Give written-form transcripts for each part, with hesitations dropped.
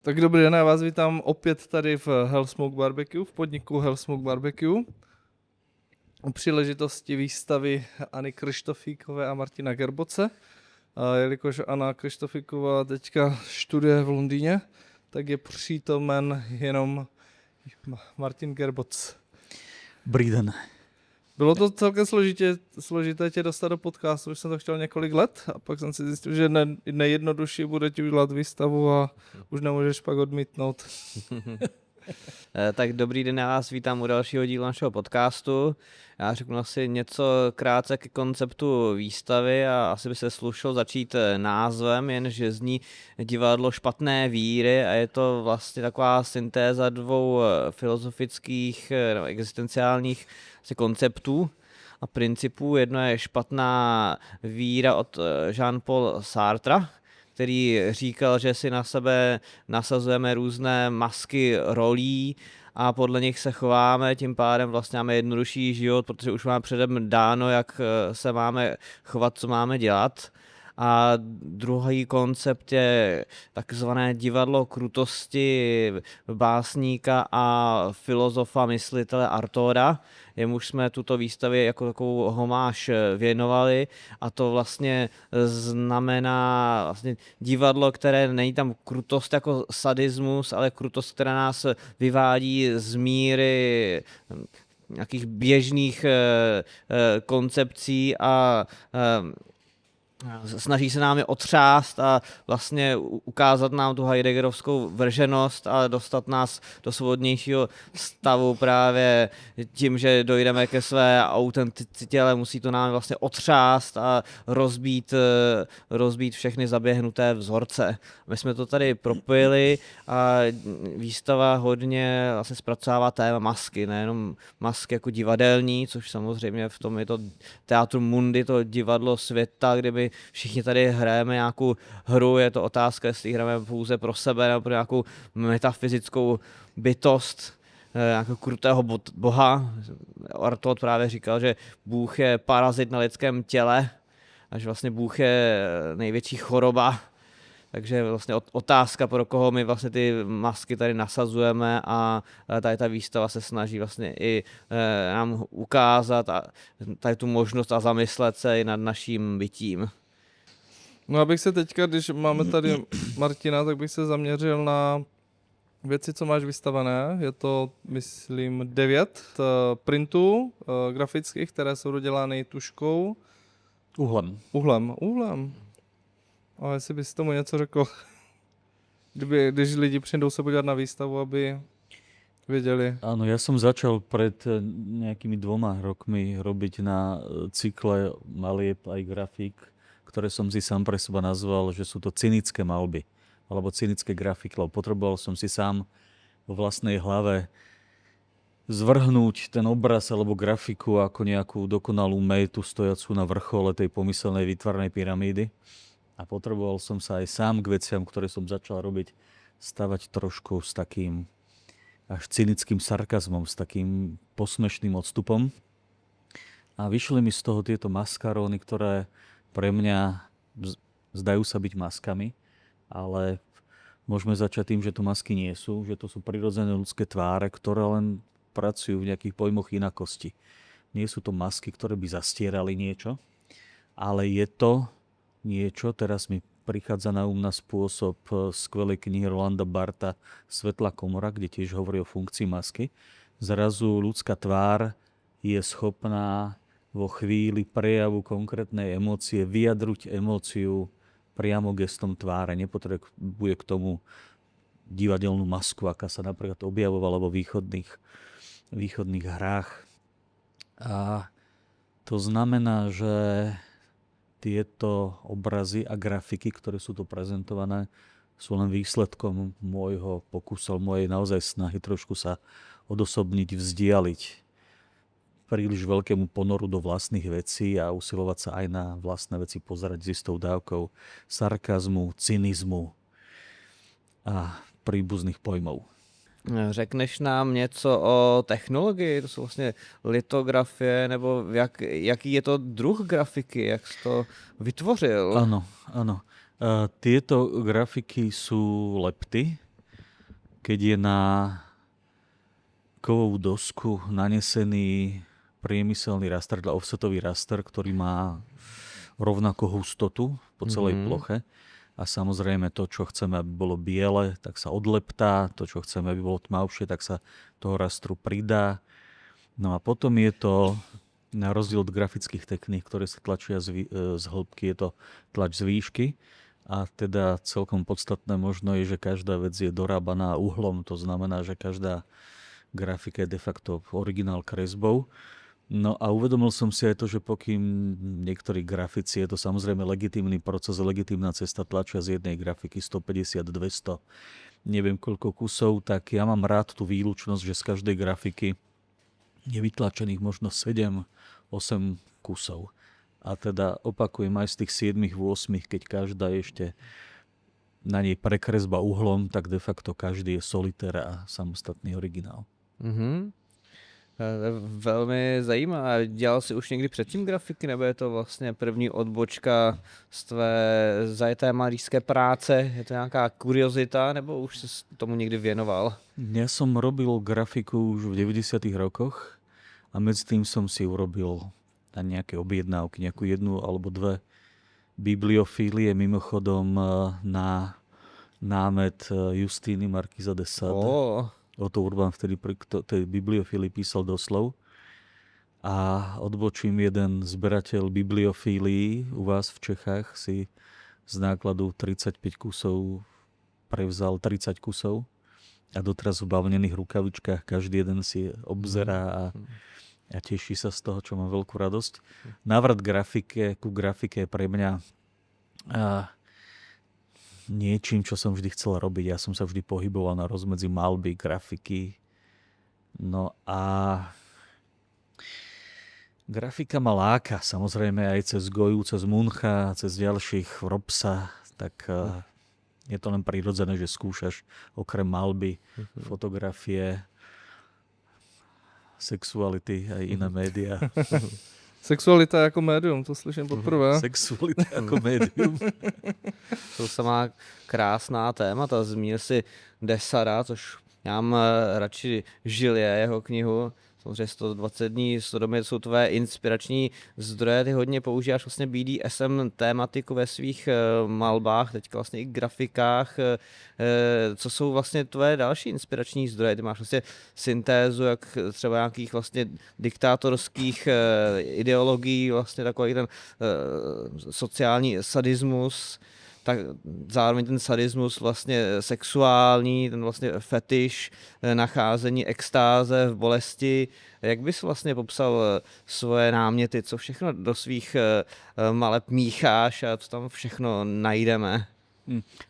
Tak dobrý den, já vás vítám opět tady v Hellsmoke Barbecue, v podniku Hellsmoke Barbecue. U příležitosti výstavy Anny Kryštofíkové a Martina Gerboce. A jelikož Anna Kryštofíková teďka studuje v Londýně, tak je přítomen jenom Martin Gerboc. Dobrý den. Bylo to celkem složité tě dostat do podcastu, už jsem to chtěl několik let a pak jsem si zjistil, že nejjednodušší bude ti udělat výstavu a už nemůžeš pak odmítnout. Tak dobrý den, já vás vítám u dalšího dílu našeho podcastu. Já řeknu asi něco krátce ke konceptu výstavy a asi by se slušelo začít názvem, jenže zní Divadlo špatné víry a je to vlastně taková syntéza dvou filozofických nebo existenciálních konceptů a principů. Jedno je špatná víra od Jean-Paul Sartra, který říkal, že si na sebe nasazujeme různé masky rolí a podle nich se chováme, tím pádem vlastně máme jednodušší život, protože už máme předem dáno, jak se máme chovat, co máme dělat. A druhý koncept je takzvané divadlo krutosti básníka a filozofa, myslitele Artura. Jemuž jsme tuto výstavě jako takovou homáž věnovali a to vlastně znamená vlastně divadlo, které není tam krutost jako sadismus, ale krutost, která nás vyvádí z míry nějakých běžných koncepcí a snaží se nám je otřást a vlastně ukázat nám tu heideggerovskou vrženost a dostat nás do svobodnějšího stavu právě tím, že dojdeme ke své autenticitě, ale musí to nám vlastně otřást a rozbít všechny zaběhnuté vzorce. My jsme to tady propojili a výstava hodně vlastně zpracovává téma masky, nejenom masky jako divadelní, což samozřejmě v tom je to Teatrum Mundi, to divadlo světa, kdyby všichni tady hrajeme nějakou hru, je to otázka, jestli hrajeme pouze pro sebe nebo pro nějakou metafyzickou bytost, nějakého krutého boha. Artaud právě říkal, že Bůh je parazit na lidském těle a že vlastně Bůh je největší choroba. Takže vlastně otázka, pro koho my vlastně ty masky tady nasazujeme a tady ta výstava se snaží vlastně i nám ukázat a tady tu možnost a zamyslet se i nad naším bytím. No abych se teďka, když máme tady Martina, tak bych se zaměřil na věci, co máš vystavené. Je to, myslím, 9 printů grafických, které jsou dodělány tuškou. Uhlem. A jestli bys tomu něco řekl, když lidi přijdou se podívat na výstavu, aby věděli. Áno, ja som začal pred nejakými 2 rokmi robiť na cykle malieb aj grafík, ktoré som si sám pre seba nazval, že sú to cynické malby alebo cynické grafiky, lebo potreboval som si sám vo vlastnej hlave zvrhnúť ten obraz alebo grafiku ako nejakú dokonalú métu stojacú na vrchole tej pomyselnej výtvarnej pyramídy. A potreboval som sa aj sám k veciam, ktoré som začal robiť, stavať trošku s takým až cynickým sarkazmom, s takým posmešným odstupom. A vyšli mi z toho tieto maskaróny, ktoré pre mňa zdajú sa byť maskami, ale môžeme začať tým, že to masky nie sú, že to sú prirodzené ľudské tváre, ktoré len pracujú v nejakých pojmoch inakosti. Nie sú to masky, ktoré by zastierali niečo, ale je to niečo, teraz mi prichádza na na spôsob skvelej knihy Rolanda Bartha Svetlá komora, kde tiež hovorí o funkcii masky. Zrazu ľudská tvár je schopná vo chvíli prejavu konkrétnej emócie vyjadruť emóciu priamo gestom tváre. Nepotrebuje k tomu divadelnú masku, aká sa napríklad objavovala vo východných hrách. A to znamená, že tieto obrazy a grafiky, ktoré sú tu prezentované, sú len výsledkom môjho pokusu, mojej naozaj snahy trošku sa odosobniť, vzdialiť príliš veľkému ponoru do vlastných vecí a usilovať sa aj na vlastné veci pozerať s istou dávkou sarkazmu, cynizmu a príbuzných pojmov. Řekneš nám něco o technologii, to jsou vlastně litografie, nebo jaký je to druh grafiky, jak jsi to vytvořil? Áno. Tieto grafiky sú lepty keď je na kovovú dosku nanesený priemyselný raster, offsetový raster, ktorý má rovnakú hustotu po celej ploche. A samozrejme to, čo chceme, aby bolo biele, tak sa odleptá. To, čo chceme, aby bolo tmavšie, tak sa toho rastru pridá. No a potom je to, na rozdiel od grafických techník, ktoré sa tlačia z hĺbky, je to tlač z výšky. A teda celkom podstatné možno je, že každá vec je dorábaná uhlom. To znamená, že každá grafika je de facto originál kresbou. No a uvedomil som si aj to, že pokým niektorí grafici, je to samozrejme legitímny proces, legitímna cesta, tlačia z jednej grafiky 150, 200, neviem koľko kusov, tak ja mám rád tú výlučnosť, že z každej grafiky je vytlačených možno 7-8 kusov. A teda opakujem aj z tých 7-8, keď každá je ešte na nej prekresba uhlom, tak de facto každý je solitér a samostatný originál. Velmi zajímavé. Dělal jsi už někdy předtím grafiky, nebo je to vlastně první odbočka z tvé zajeté malířské práce? Je to nějaká kuriozita, nebo už jsi tomu někdy věnoval? Ja som robil grafiku už v 90. rokoch a medzi tým som si urobil na nejaké objednávky, nejakú jednu alebo dve bibliofílie, mimochodom na námet Justíny Markíza de Sade. Otto Urban vtedy tej bibliofílii písal doslov. A odbočím, jeden zberateľ bibliofílií u vás v Čechách si z nákladu 35 kusov prevzal 30 kusov a doteraz v bavnených rukavičkách každý jeden si obzerá a teší sa z toho, čo má veľkú radosť. Návrat ku grafike je pre mňa niečím, čo som vždy chcel robiť. Ja som sa vždy pohyboval na rozmedzi malby, grafiky. No a grafika ma láka, samozrejme aj cez Goju, cez Muncha, cez ďalších Robsa, tak je to len prirodzené, že skúšaš okrem malby, fotografie, sexuality aj iné médiá. Sexualita jako médium, to slyším poprvé. Sexualita jako médium. Jsou samá krásná témata. Zmínil si Desara, což já mám radši Žilie, jeho knihu. Samozřejmě 120 dní Sodomy jsou tvé inspirační zdroje. Ty hodně používáš vlastně BDSM tématiku ve svých malbách, teďka vlastně i grafikách. Co jsou vlastně tvé další inspirační zdroje? Ty máš vlastně syntézu, jak třeba nějakých vlastně diktátorských ideologií, vlastně takový ten sociální sadismus, tak zároveň ten sadismus vlastně sexuální, ten vlastně fetiš, nacházení extáze v bolesti. Jak bys vlastně popsal svoje náměty, co všechno do svých maleb mícháš a co tam všechno najdeme?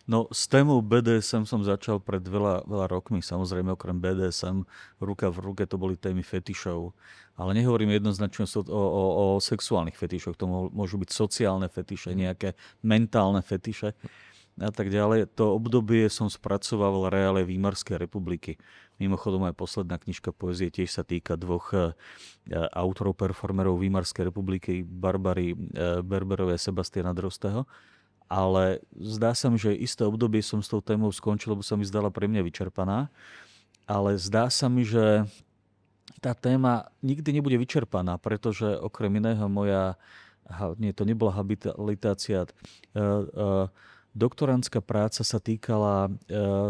No s témou BDSM som začal pred veľa rokmi. Samozrejme okrem BDSM ruka v ruke to boli témy fetišov. Ale nehovorím jednoznačne o sexuálnych fetišoch. To môžu byť sociálne fetiše, nejaké mentálne fetiše a tak ďalej. To obdobie som spracoval reále Výmarskej republiky. Mimochodom aj posledná knižka poezie tiež sa týka dvoch autorov, performerov Výmarskej republiky, Barbary Berberovej a Sebastiana Drostého. Ale zdá sa mi, že isté obdobie som s tou témou skončil, lebo sa mi zdala pre mňa vyčerpaná. Ale zdá sa mi, že tá téma nikdy nebude vyčerpaná, pretože okrem iného to nebola habilitácia, doktorantská práca sa týkala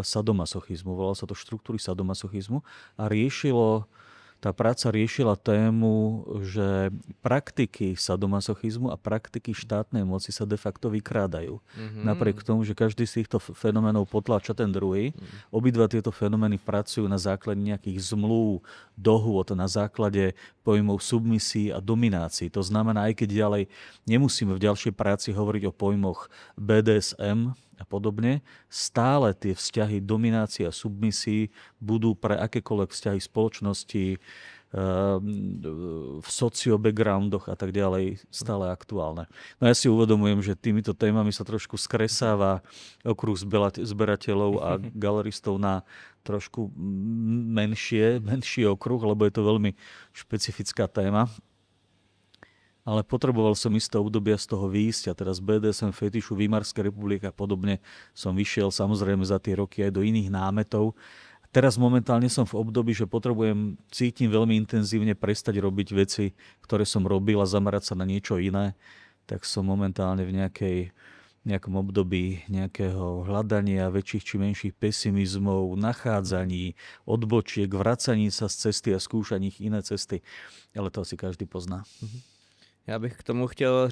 sadomasochizmu. Volalo sa to štruktúry sadomasochizmu a tá práca riešila tému, že praktiky sadomasochizmu a praktiky štátnej moci sa de facto vykrádajú. Napriek tomu, že každý z týchto fenoménov potláča ten druhý, obidva tieto fenomény pracujú na základe nejakých zmluv, dohôd, na základe pojmov submisí a dominácií. To znamená, aj keď ďalej nemusíme v ďalšej práci hovoriť o pojmoch BDSM a podobne, stále tie vzťahy dominácie a submisí budú pre akékoľvek vzťahy spoločnosti, v socio-backgroundoch a tak ďalej stále aktuálne. No ja si uvedomujem, že týmito témami sa trošku skresáva okruh zberateľov a galeristov na trošku menší okruh, lebo je to veľmi špecifická téma. Ale potreboval som isté obdobia z toho výjsť a teraz BDSM fetišu Výmarskej republiky a podobne som vyšiel samozrejme za tie roky aj do iných námetov Teraz momentálne som v období, že cítim veľmi intenzívne prestať robiť veci, ktoré som robil a zamerať sa na niečo iné. Tak som momentálne v nejakom období nejakého hľadania väčších či menších pesimizmov, nachádzaní, odbočiek, vracaní sa z cesty a skúšaní iné cesty. Ale to asi každý pozná. Já bych k tomu chtěl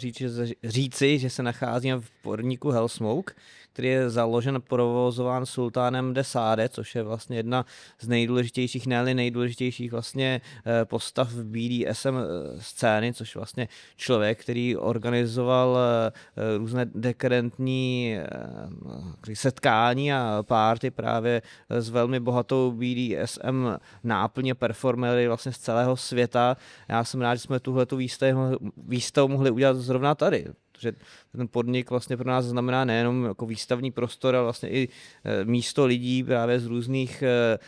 říci, že se nacházíme v podniku Hellsmoke, který je založen a provozován sultánem de Sade, což je vlastně jedna z nejdůležitějších, ne-li nejdůležitějších vlastně postav BDSM scény, což je vlastně člověk, který organizoval různé dekadentní setkání a party právě s velmi bohatou BDSM náplně performery vlastně z celého světa. Já jsem rád, že jsme tuhletu výstavu mohli udělat zrovna tady, protože ten podnik vlastně pro nás znamená nejenom jako výstavní prostor, ale vlastně i místo lidí právě z různých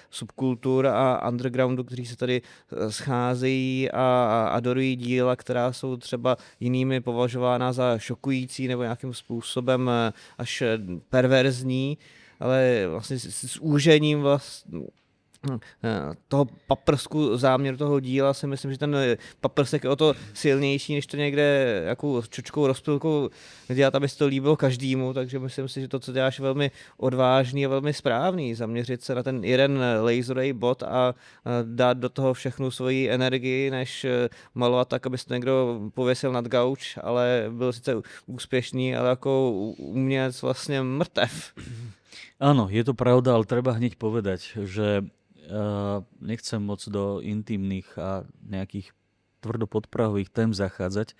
subkultur a undergroundu, kteří se tady scházejí a adorují díla, která jsou třeba jinými považována za šokující nebo nějakým způsobem až perverzní, ale vlastně s úžením toho paprsku záměru toho díla si myslím, že ten paprsek je o to silnější, než to někde jakou čočkou rozpilkou dělat, aby se to líbilo každému, takže myslím si, že to, co děláš, je velmi odvážný a velmi správný, zaměřit se na ten jeden laser ray bot a dát do toho všechnu svoji energii, než malovat tak, aby se to někdo pověsil nad gauč, ale byl sice úspěšný, ale jako umělec vlastně mrtev. Áno, je to pravda, ale treba hneď povedať, že nechcem moc do intimných a nejakých tvrdopodprahových tém zachádzať,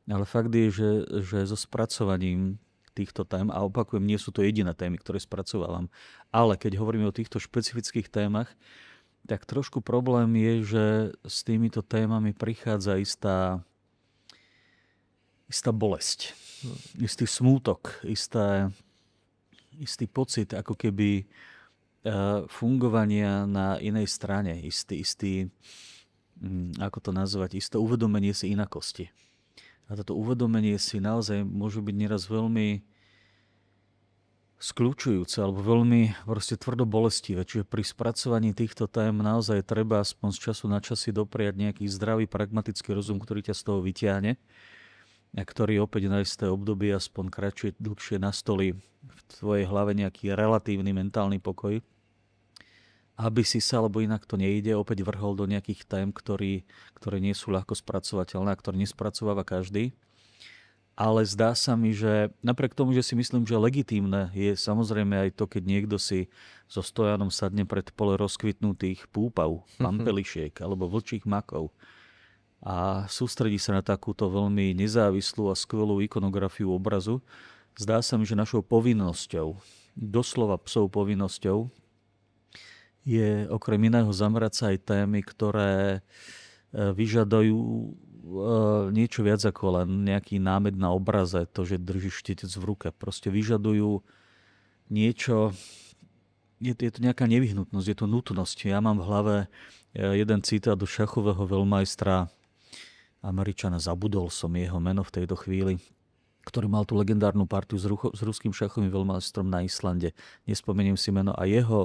ale fakt je, že so spracovaním týchto tém, a opakujem, nie sú to jediné témy, ktoré spracovávam, ale keď hovoríme o týchto špecifických témach, tak trošku problém je, že s týmito témami prichádza istá bolesť, istý smútok, istý pocit, ako keby fungovania na inej strane, istý ako to nazvať, isté uvedomenie si inakosti. A toto uvedomenie si naozaj môže byť nieraz veľmi skľúčujúce alebo veľmi proste tvrdo bolestivé. Čiže pri spracovaní týchto tém naozaj treba aspoň z času na čas si dopriať nejaký zdravý, pragmatický rozum, ktorý ťa z toho vyťahne a ktorý opäť na isté obdobie aspoň kratšie, dlhšie nastolí v tvojej hlave nejaký relatívny mentálny pokoj, aby si sa, alebo inak to nejde, opäť vrhol do nejakých tém, ktoré nie sú ľahko spracovateľné a ktoré nespracováva každý. Ale zdá sa mi, že napriek tomu, že si myslím, že legitímne je samozrejme aj to, keď niekto si so stojanom sadne pred pole rozkvitnutých púpav, pampelišiek alebo vlčích makov a sústredí sa na takúto veľmi nezávislú a skvelú ikonografiu obrazu. Zdá sa mi, že našou povinnosťou, doslova psou povinnosťou, je okrem iného zamerať sa aj témy, ktoré vyžadujú niečo viac ako len nejaký námed na obraze, to, že držíš štetec v ruke. Proste vyžadujú niečo, je to nejaká nevyhnutnosť, je to nutnosť. Ja mám v hlave jeden citát do šachového veľmajstra Američana, zabudol som jeho meno v tejto chvíli, ktorý mal tú legendárnu partiu s ruským šachovým veľmajstrom na Islande. Nespomeniem si meno. A jeho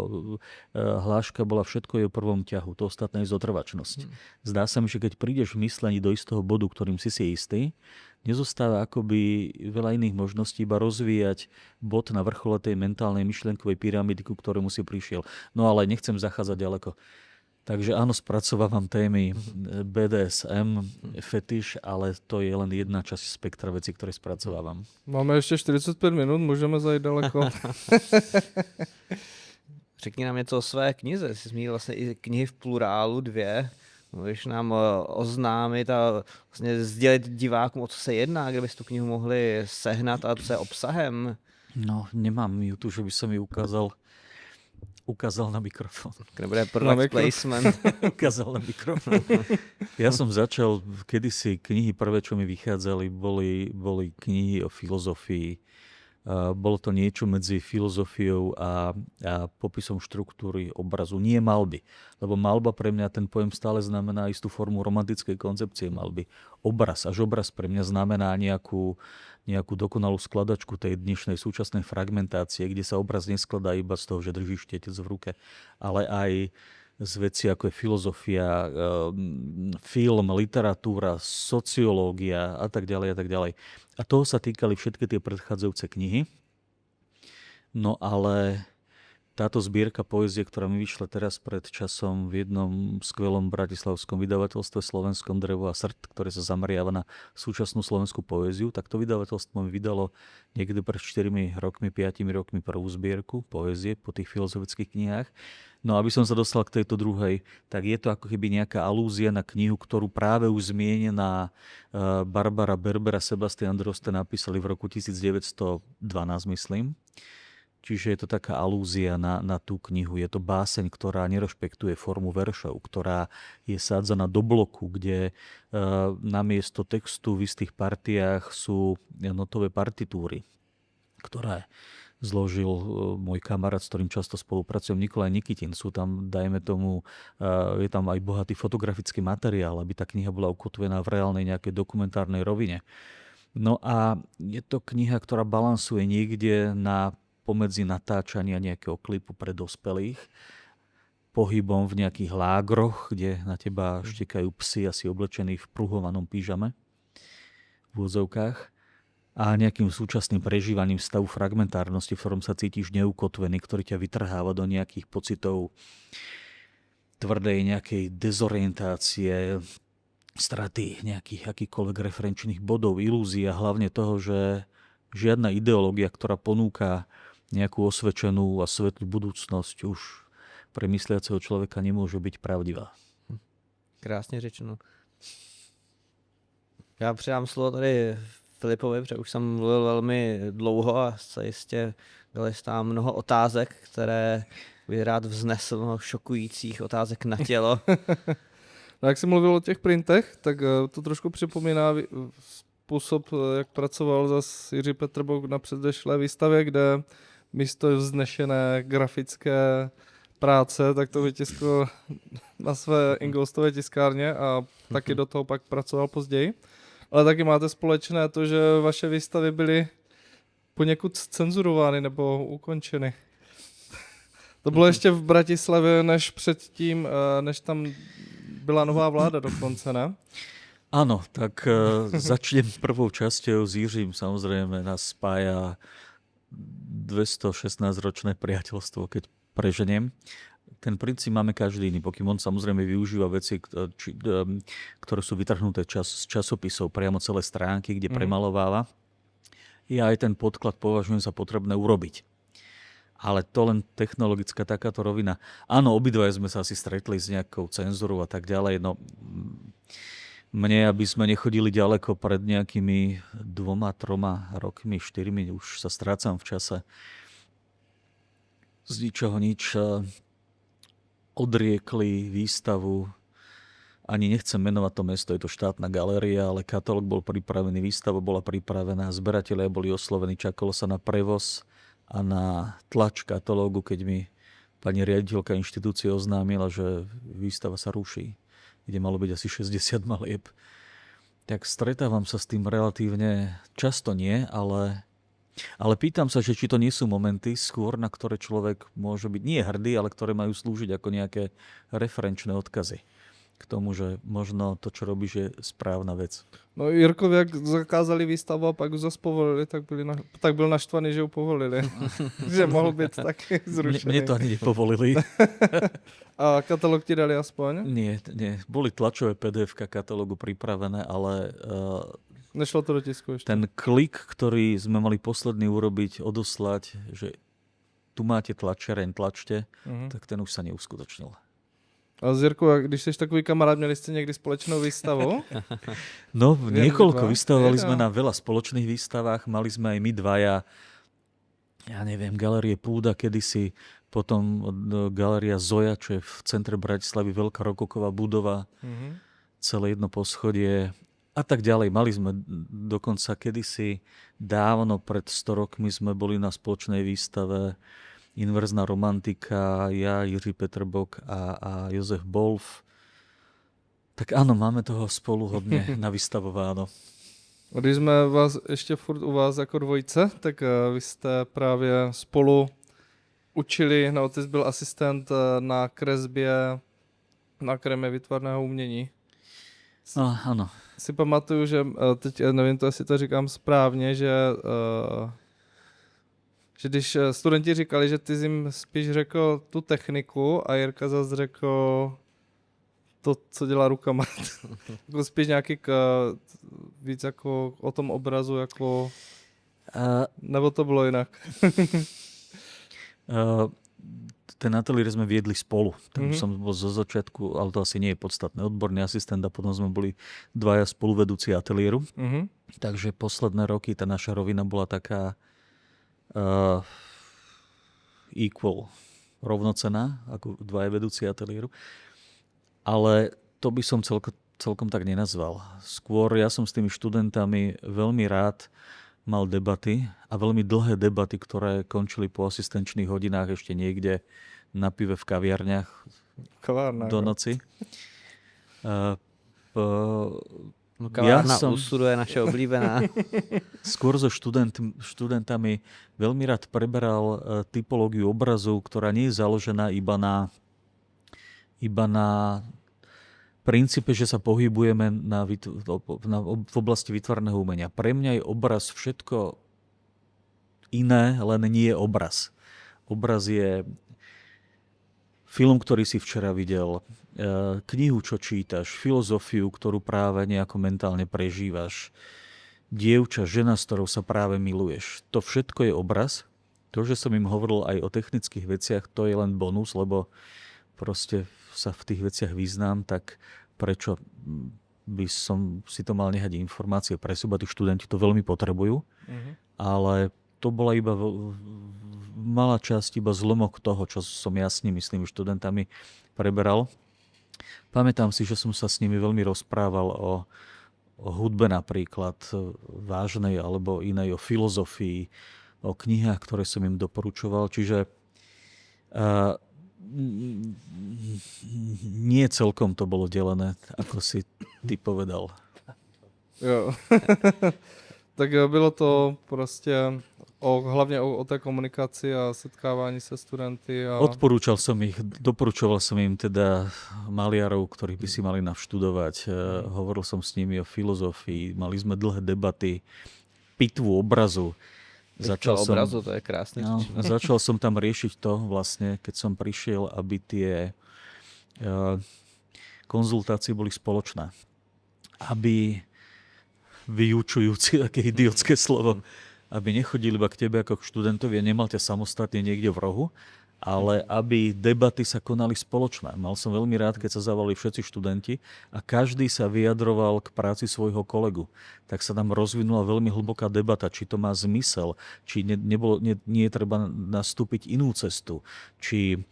hláška bola všetko je o prvom ťahu. To ostatné je zotrvačnosť. Zdá sa mi, že keď prídeš v myslení do istého bodu, ktorým si istý, nezostáva akoby veľa iných možností, iba rozvíjať bod na vrchole tej mentálnej myšlienkovej pyramídy, ku ktorému si prišiel. No ale nechcem zachádzať ďaleko. Takže áno, spracovávam témy BDSM, fetiš, ale to je len jedna časť spektra vecí, ktoré spracovávam. Máme ještě 45 minut, můžeme zajít daleko. Řekni nám něco o své knize. Jsi zmínil vlastně i knihy v plurálu 2. Můžeš nám oznámit a vlastně sdělit divákům, o co se jedná, kde bys tu knihu mohli sehnat a co je obsahem? No, nemám ju tu, že by som ju ukázal na mikrofón. Nebude product placement. Ukázal na mikrofón. Ja som začal, kedysi knihy prvé, čo mi vychádzali, boli knihy o filozofii, Bolo to niečo medzi filozofiou a popisom štruktúry obrazu. Nie malby, lebo malba pre mňa, ten pojem stále znamená istú formu romantickej koncepcie malby. Obraz, až obraz pre mňa znamená nejakú dokonalú skladačku tej dnešnej súčasnej fragmentácie, kde sa obraz neskladá iba z toho, že držíš tetec v ruke, ale aj z veci ako je filozofia, film, literatúra, sociológia a tak ďalej a tak ďalej. A toho sa týkali všetky tie predchádzajúce knihy. No ale táto zbierka poézie, ktorá mi vyšla teraz pred časom v jednom skvelom bratislavskom vydavateľstve Slovenskom Drevo a srd, ktoré sa zameriava na súčasnú slovenskú poéziu, tak to vydavateľstvo mi vydalo niekedy pred 4 rokmi, 5 rokmi prvú zbierku poézie po tých filozofických knihách. No aby som sa dostal k tejto druhej, tak je to ako keby nejaká alúzia na knihu, ktorú práve už zmienená Barbara Berber a Sebastian Droste napísali v roku 1912, myslím. Čiže je to taká alúzia na tú knihu. Je to báseň, ktorá nerešpektuje formu veršov, ktorá je sádzaná do bloku, kde namiesto textu v istých partiách sú notové partitúry, ktoré zložil môj kamarát, s ktorým často spolupracujem, Nikolaj Nikitin. Sú tam, dajme tomu, je tam aj bohatý fotografický materiál, aby tá kniha bola ukotvená v reálnej nejakej dokumentárnej rovine. No a je to kniha, ktorá balansuje niekde pomedzi natáčania nejakého klipu pre dospelých, pohybom v nejakých lágroch, kde na teba štekajú psi asi oblečení v pruhovanom pyžame v úvodzovkách a nejakým súčasným prežívaním stavu fragmentárnosti, v ktorom sa cítiš neukotvený, ktorý ťa vytrháva do nejakých pocitov tvrdej nejakej dezorientácie, straty nejakých akýchkoľvek referenčných bodov, ilúzií a hlavne toho, že žiadna ideológia, ktorá ponúka nejakú osvedčenú a svetlú budúcnosť už pre mysliaceho človeka nemôže byť pravdivá. Krásně řečeno. Já předám slovo tady Filipovi, protože už jsem mluvil velmi dlouho a se jistě dali tam mnoho otázek, které bych rád vznesl, mnoho šokujících otázek na tělo. No, jak jsi mluvil o těch printech, tak to trošku připomíná způsob, jak pracoval zase Jiří Petrbouk na předešlé výstavě, kde místo vznešené grafické práce, tak to vytiskl na své Ingoustové tiskárně a taky do toho pak pracoval později. Ale taky máte společné to, že vaše výstavy byly poněkud cenzurovány nebo ukončeny. To bylo ještě v Bratislavě, než předtím, než tam byla nová vláda dokonce, ne? Áno, tak začnem prvou časťou s Jiřím. Samozrejme nás spája 216-ročné priateľstvo, keď preženiem. Ten princíp máme každý iný. Pokémon samozrejme využíva veci, ktoré sú vytrhnuté z časopisov, priamo celé stránky, kde premalováva. Ja aj ten podklad považujem za potrebné urobiť. Ale to len technologická takáto rovina. Áno, obidvaja sme sa asi stretli s nejakou cenzúrou a tak ďalej. No, mne, aby sme nechodili ďaleko pred nejakými 2-3 rokmi, 4, už sa strácam v čase. Z ničoho nič odriekli výstavu. Ani nechcem menovať to mesto, je to štátna galéria, ale katalóg bol pripravený, výstava bola pripravená, zberatelia boli oslovení, čakalo sa na prevoz a na tlač katalógu, keď mi pani riaditeľka inštitúcie oznámila, že výstava sa ruší, kde malo byť asi 60 malieb. Tak stretávam sa s tým relatívne často nie, ale pýtam sa, že či to nie sú momenty skôr, na ktoré človek môže byť nie hrdý, ale ktoré majú slúžiť ako nejaké referenčné odkazy k tomu, že možno to, čo robíš, je správna vec. No Jirkovi, jak zakázali výstavu a pak ju zase povolili, tak byl naštvaný, že ju povolili. Že mohl být taky zrušený. Mne to ani nepovolili. A katalóg ti dali aspoň? Nie. Boli tlačové PDF-ka katalógu pripravené, ale nešlo to do tisku ešte. ten klik, ktorý sme mali posledný urobiť, odoslať, že tu máte tlačereň, tlačte, tak ten už sa neuskutočnil. A s Jirkou, když jsi takový kamarád, měli ste niekdy společnou výstavu? No, niekoľko dva. vystavovali sme na veľa spoločných výstavách, mali sme aj my dvaja, ja neviem, Galérie Púda kedysi, potom Galéria Zoja, čo je v centre Bratislavy, veľká rokoková budova, celé jedno poschodie A tak ďalej. Mali sme dokonca kedysi dávno, pred 100 rokmi sme boli na spoločnej výstave Inverzná romantika, ja, Jiří Peterbok a Jozef Bolf. Tak áno, máme toho spolu hodně navystavováno. Když jsme vás ještě furt u vás jako dvojice, tak vy jste právě spolu učili, no ty jsi byl asistent na kresbě na Akademii výtvarného umění. No, ano. Si pamatuju, že teď nevím, to jestli to říkám správně, že když studenti říkali, že ty jsi jim spíš řekl tu techniku a Jirka zase řekl to, co dělá rukama. Jako spíš nějaký víc jako o tom obrazu, jako nebo to bylo jinak? Ten ateliér sme viedli spolu. Tam som bol zo začiatku, ale to asi nie je podstatné, odborný asistent a potom sme boli dvaja spoluvedúci ateliéru. Takže posledné roky tá naša rovina bola taká equal, rovnocenná, ako dvaja vedúci ateliéru. Ale to by som celkom tak nenazval. Skôr ja som s tými študentami veľmi rád mal debaty a veľmi dlhé debaty, ktoré končili po asistenčných hodinách ešte niekde na pive v kaviarniach do noci. Kavárna Úsuru je naše oblíbená. Skôr so študentami veľmi rád preberal typológiu obrazu, ktorá nie je založená iba na princípe, že sa pohybujeme v oblasti výtvarného umenia. Pre mňa je obraz všetko iné, len nie je obraz. Obraz je film, ktorý si včera videl, knihu, čo čítaš, filozofiu, ktorú práve nejako mentálne prežívaš, dievča, žena, s ktorou sa práve miluješ. To všetko je obraz. To, že som im hovoril aj o technických veciach, to je len bonus, lebo proste sa v tých veciach vyznám, tak prečo by som si to mal nehať informácie pre seba, tí študenti to veľmi potrebujú, ale to bola iba malá časť, iba zlomok toho, čo som ja s nimi, s tými študentami preberal. Pamätám si, že som sa s nimi veľmi rozprával o hudbe napríklad, vážnej alebo inej, o filozofii, o knihách, ktoré som im doporučoval, čiže nie celkom to bolo delené, ako si ty povedal. Jo. Tak bylo to prostě hlavně o té komunikaci a setkávání se studenty. Doporučoval som im teda maliarov, ktorých by si mali navštudovať. Hovoril som s nimi o filozofii, mali sme dlhé debaty, pitvu obrazu. Obrazu, to je krásne. No, začal som tam riešiť to vlastne, keď som prišiel, aby tie konzultácie boli spoločné. Aby vyučujúci, také idiotské slovo, aby nechodili iba k tebe ako k študentovi a nemal ťa samostatne niekde v rohu, ale aby debaty sa konali spoločné. Mal som veľmi rád, keď sa zavolali všetci študenti a každý sa vyjadroval k práci svojho kolegu. Tak sa tam rozvinula veľmi hlboká debata, či to má zmysel, či nie je treba nastúpiť inú cestu, či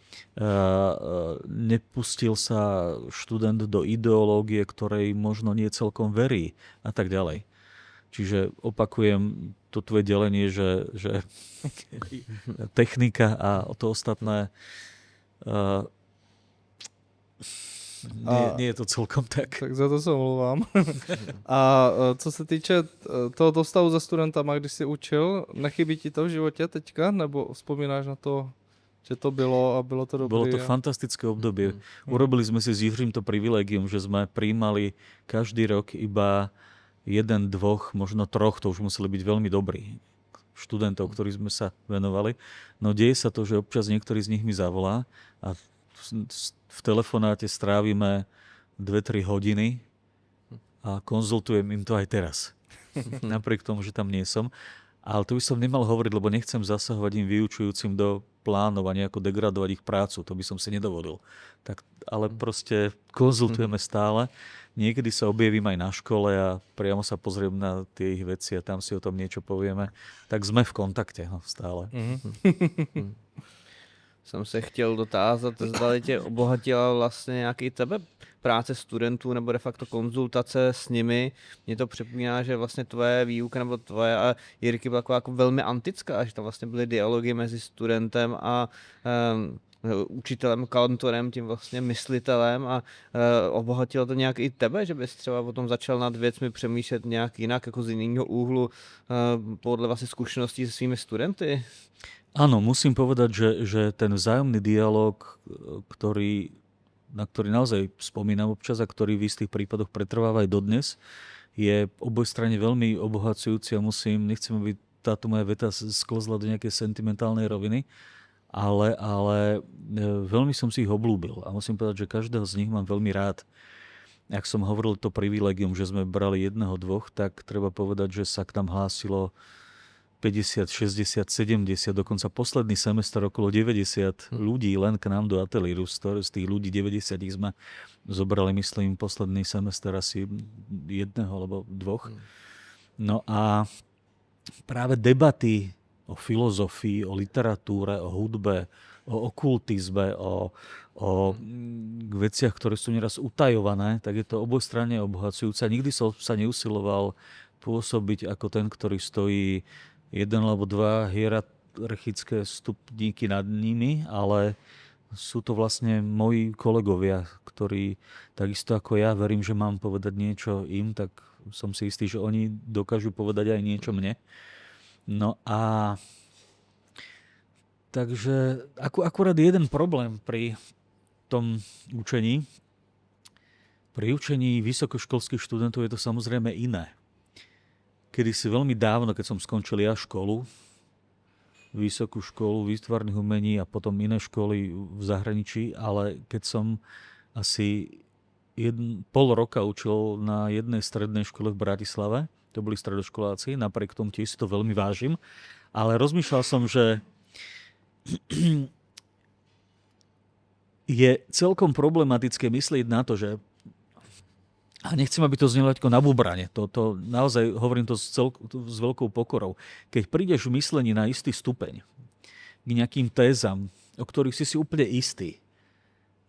nepustil sa študent do ideológie, ktorej možno nie celkom verí a tak ďalej. Čiže opakujem to tvoje delenie, že technika a to ostatné nie je to celkom tak. Tak za to se omlouvám. A co se týče tohoto stavu za studentama, když jsi učil, nechybí ti to v životě teďka? Nebo vzpomínáš na to, že to bylo a bylo to dobré? Bolo to fantastické obdobie. Urobili sme si s Jiřím to privilégium, že sme prijímali každý rok iba 1, 2, možno 3, to už museli byť veľmi dobrí študentov, ktorí sme sa venovali. No deje sa to, že občas niektorý z nich mi zavolá a v telefonáte strávime 2-3 hodiny a konzultujem im to aj teraz. Napriek tomu, že tam nie som. Ale to by som nemal hovoriť, lebo nechcem zasahovať im vyučujúcim do plánov a nejako degradovať ich prácu. To by som si nedovolil. Tak, ale proste konzultujeme stále. Niekedy sa objavím aj na škole a priamo sa pozriem na tie ich veci a tam si o tom niečo povieme. Tak sme v kontakte stále. Jsem se chtěl dotázat, zdali tě obohatila vlastně nějaký tebe práce studentů nebo de facto konzultace s nimi. Mně to připomíná, že vlastně tvoje výuka nebo tvoje a Jirky byla taková jako velmi antická, že tam vlastně byly dialogy mezi studentem a učitelem, kantorem, tím vlastně myslitelem a obohatilo to nějak i tebe, že bys třeba potom začal nad věcmi přemýšlet nějak jinak, jako z jiného úhlu, podle vlastně zkušeností se svými studenty? Áno, musím povedať, že ten vzájomný dialog, na ktorý naozaj spomínam občas a ktorý v istých prípadoch pretrváva aj dodnes, je obojstranne veľmi obohacujúci a nechcem, aby táto moja veta sklzla do nejakej sentimentálnej roviny, ale veľmi som si ich oblúbil a musím povedať, že každého z nich mám veľmi rád. Ak som hovoril to privilegium, že sme brali jedného, dvoch, tak treba povedať, že sa k nám hlásilo 50, 60, 70, dokonca posledný semester okolo 90 ľudí len k nám do ateliéru. Z tých ľudí 90 sme zobrali, myslím, posledný semester asi jedného alebo dvoch. No a práve debaty o filozofii, o literatúre, o hudbe, o okultizme, o veciach, ktoré sú nieraz utajované, tak je to obojstranne obohacujúce. Nikdy som sa neusiloval pôsobiť ako ten, ktorý stojí jeden alebo dva hierarchické stupníky nad nimi, ale sú to vlastne moji kolegovia, ktorí takisto ako ja verím, že mám povedať niečo im, tak som si istý, že oni dokážu povedať aj niečo mne. No a takže akurát jeden problém pri tom učení. Pri učení vysokoškolských študentov je to samozrejme iné. Kedysi veľmi dávno, keď som skončil ja školu, vysokú školu výtvarných umení a potom iné školy v zahraničí, ale keď som asi pol roka učil na jednej strednej škole v Bratislave, to boli stredoškoláci, napriek tomu tiež si to veľmi vážim, ale rozmýšľal som, že je celkom problematické myslieť na to, že a nechcem, aby to znelo ako na bubranie. To naozaj hovorím to s veľkou pokorou. Keď prídeš v myslení na istý stupeň k nejakým tézam, o ktorých si úplne istý,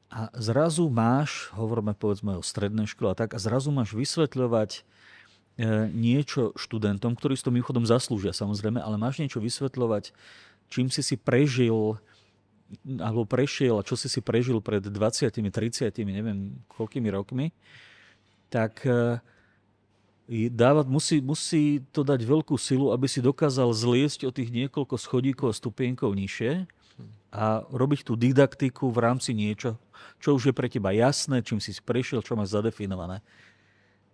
a zrazu máš, hovoríme povedzme o strednej škole a tak, a zrazu máš vysvetľovať niečo študentom, ktorí s tom mimochodom zaslúžia samozrejme, ale máš niečo vysvetľovať, čím si prežil alebo prešiel a čo si prežil pred 20, 30, neviem koľkými rokmi, tak musí to dať veľkú silu, aby si dokázal zliesť o tých niekoľko schodíkov a stupienkov nižšie a robiť tú didaktiku v rámci niečo, čo už je pre teba jasné, čím si prešiel, čo máš zadefinované.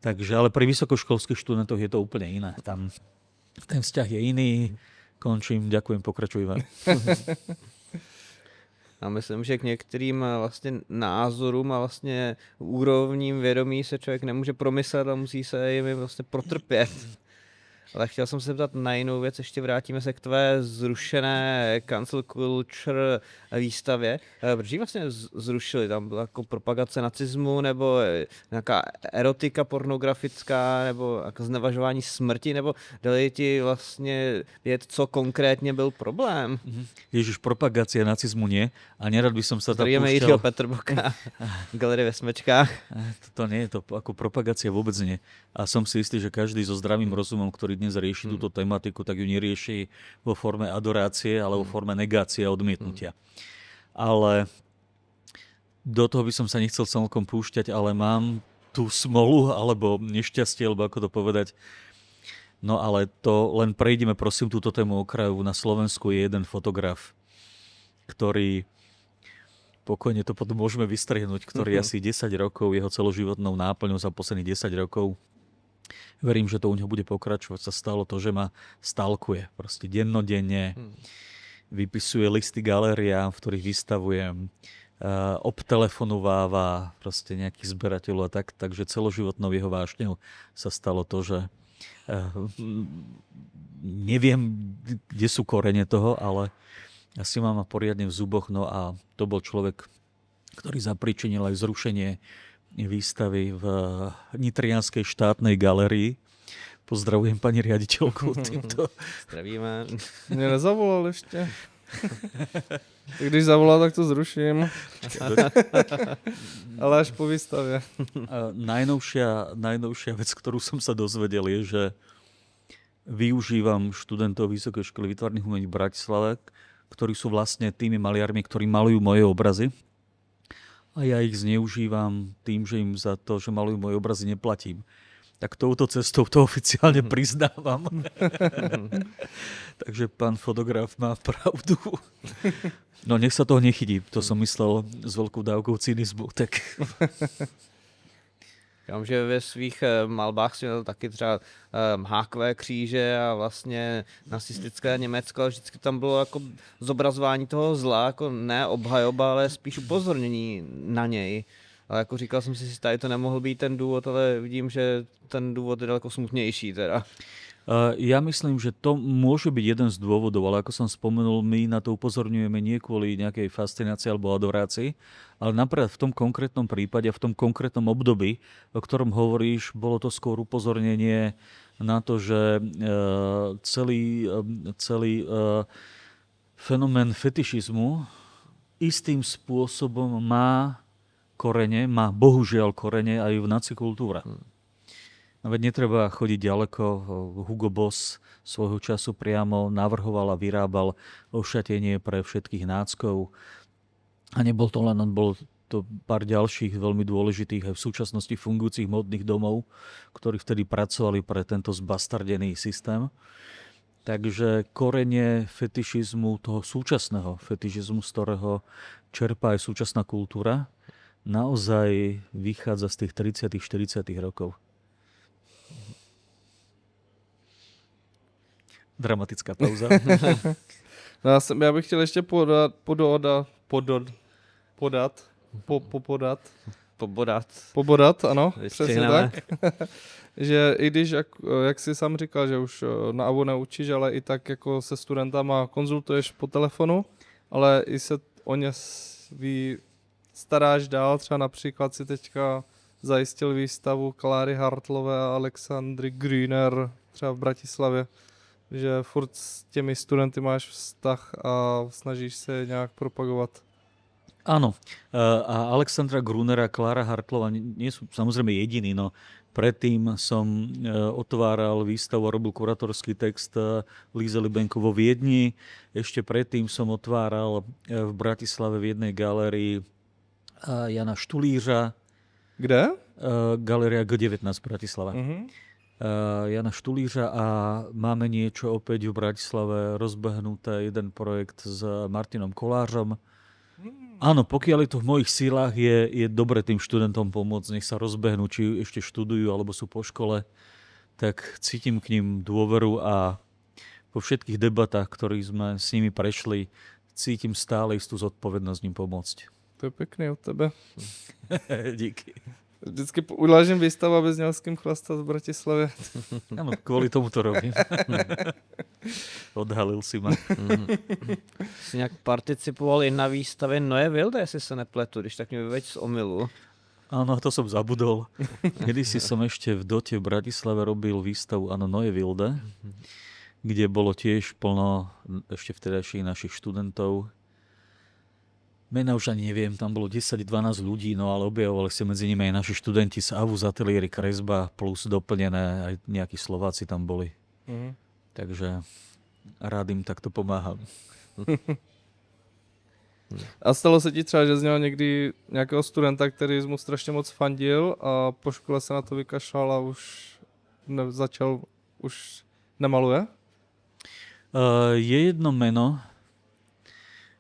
Takže, ale pri vysokoškolských študentoch je to úplne iné. Tam ten vzťah je iný. Končím, ďakujem, pokračujme. A myslím, že k některým vlastně názorům a vlastně úrovním vědomí se člověk nemůže promyslet a musí se jimi vlastně protrpět. Ale chtěl jsem se zeptat na jinou věc, ještě vrátíme se k tvé zrušené cancel culture výstavě. Proč ji vlastně zrušili? Tam byla jako propagace nacismu, nebo nějaká erotika pornografická, nebo jako znevažování smrti, nebo dali ti vlastně vědět, co konkrétně byl problém? Ježiš, propagácia nacizmu nie. A nerad by som sa tam púšťal. Jiřího Petrboka, Galerie ve Smečkách. To nie je to, ako propagácia vôbec nie. A som si istý, že každý so zdravým rozumom, ktorý dnes rieši túto tematiku, tak ju nerieši vo forme adorácie, ale vo forme negácie a odmietnutia. Ale do toho by som sa nechcel celkom púšťať, ale mám tú smolu, alebo nešťastie, alebo ako to povedať. No ale to len prejdeme, prosím, túto tému okraju. Na Slovensku je jeden fotograf, ktorý, pokojne to potom môžeme vystrihnúť, ktorý asi 10 rokov, jeho celoživotnou náplňou za posledných 10 rokov, verím, že to u neho bude pokračovať, sa stalo to, že ma stalkuje. Proste dennodenne vypisuje listy galériám, v ktorých vystavujem, obtelefonováva proste nejakých zberateľov a tak. Takže celoživotnou jeho vášňou sa stalo to, že neviem, kde sú korene toho, ale asi mám poriadne v zuboch. No a to bol človek, ktorý zapričinil aj zrušenie výstavy v Nitrianskej štátnej galérii. Pozdravujem pani riaditeľku týmto. Zdravíme. Mne nezavolal ešte. Tak když zavolá, tak to zruším. Ale až po výstave. Najnovšia vec, ktorú som sa dozvedel, je, že využívam študentov Vysokej školy výtvarných umení v Bratislave, ktorí sú vlastne tými maliarmi, ktorí malujú moje obrazy. A ja ich zneužívam tým, že im za to, že malujú moje obrazy, neplatím. Tak touto cestou to oficiálne priznávam. Takže pán fotograf má pravdu. No nech sa toho nechytí, to som myslel s veľkou dávkou cynizmu. Tak. Já vím, že ve svých malbách si měl taky třeba hákové kříže a vlastně nacistické Německo, vždycky tam bylo jako zobrazování toho zla, jako ne obhajoba, ale spíš upozornění na něj. Ale jako říkal jsem si, že tady to nemohl být ten důvod, ale vidím, že ten důvod je daleko smutnější teda. Ja myslím, že to môže byť jeden z dôvodov, ale ako som spomenul, my na to upozorňujeme nie kvôli nejakej fascinácii alebo adorácii, ale napríklad v tom konkrétnom prípade, v tom konkrétnom období, o ktorom hovoríš, bolo to skôr upozornenie na to, že celý fenomén fetišizmu istým spôsobom má korene, má bohužiaľ korene aj v nacikultúre. No veď netreba chodiť ďaleko. Hugo Boss svojho času priamo navrhoval a vyrábal ošatenie pre všetkých náckov. A nebol to len on, bol to pár ďalších veľmi dôležitých aj v súčasnosti fungujúcich modných domov, ktorí vtedy pracovali pre tento zbastardený systém. Takže korene fetišizmu, toho súčasného fetišizmu, z ktorého čerpá aj súčasná kultúra, naozaj vychádza z tých 30. 40. rokov. Dramatická pauza. No já bych chtěl ještě pobodat, ano, přesně tak. Že i když, jak jsi sám říkal, že už na AVU neučíš, ale i tak jako se studentama konzultuješ po telefonu, ale i se o ně staráš dál, třeba například si teďka zajistil výstavu Kláry Hartlové a Alexandry Grüner třeba v Bratislavě, že furt s těmi studenty máš vztah a snažíš se je nějak propagovat. Áno. A Alexandra Grunera a Klára Hartlová nie sú samozrejme jediní, no predtým som otváral výstavu a robil kurátorský text Líze Libenko vo Viedni. Ešte predtým som otváral v Bratislave v jednej galérii Jana Štulířa. Kde? Galéria G19 Bratislava. Jana Štulířa a máme niečo opäť v Bratislave rozbehnuté, jeden projekt s Martinom Kolářom. Áno, pokiaľ je to v mojich sílach, je dobre tým študentom pomôcť, nech sa rozbehnú, či ešte študujú, alebo sú po škole, tak cítim k ním dôveru a po všetkých debatách, ktorých sme s nimi prešli, cítim stále istú zodpovednosť im pomôcť. To je pekný od tebe. Díky. Vždycky ulážím výstavu, aby měl s kým chlastat v Bratislavě. Áno, kvôli tomu to robím. Odhalil si ma. Jsi nějak participoval i na výstavě Neue Wilde, jestli se nepletu, když tak mě vyveď z omylu. Áno, to som zabudol. Kedysi som ešte v Dote v Bratislave robil výstavu Neue Wilde, kde bolo tiež plno ešte vtedajších našich študentov. Mena už ani neviem, tam bolo 10-12 ľudí, no ale objavovali sa medzi nimi aj naši študenti z AVU, z ateliéry kresba, plus doplnené, aj nejakí Slováci tam boli. Takže rád im takto pomáham. A stalo se ti třeba, že jsi měl někdy nějakého studenta, který mu strašně moc fandil a po škole se na to vykašlal a už už nemaluje? Je jedno meno,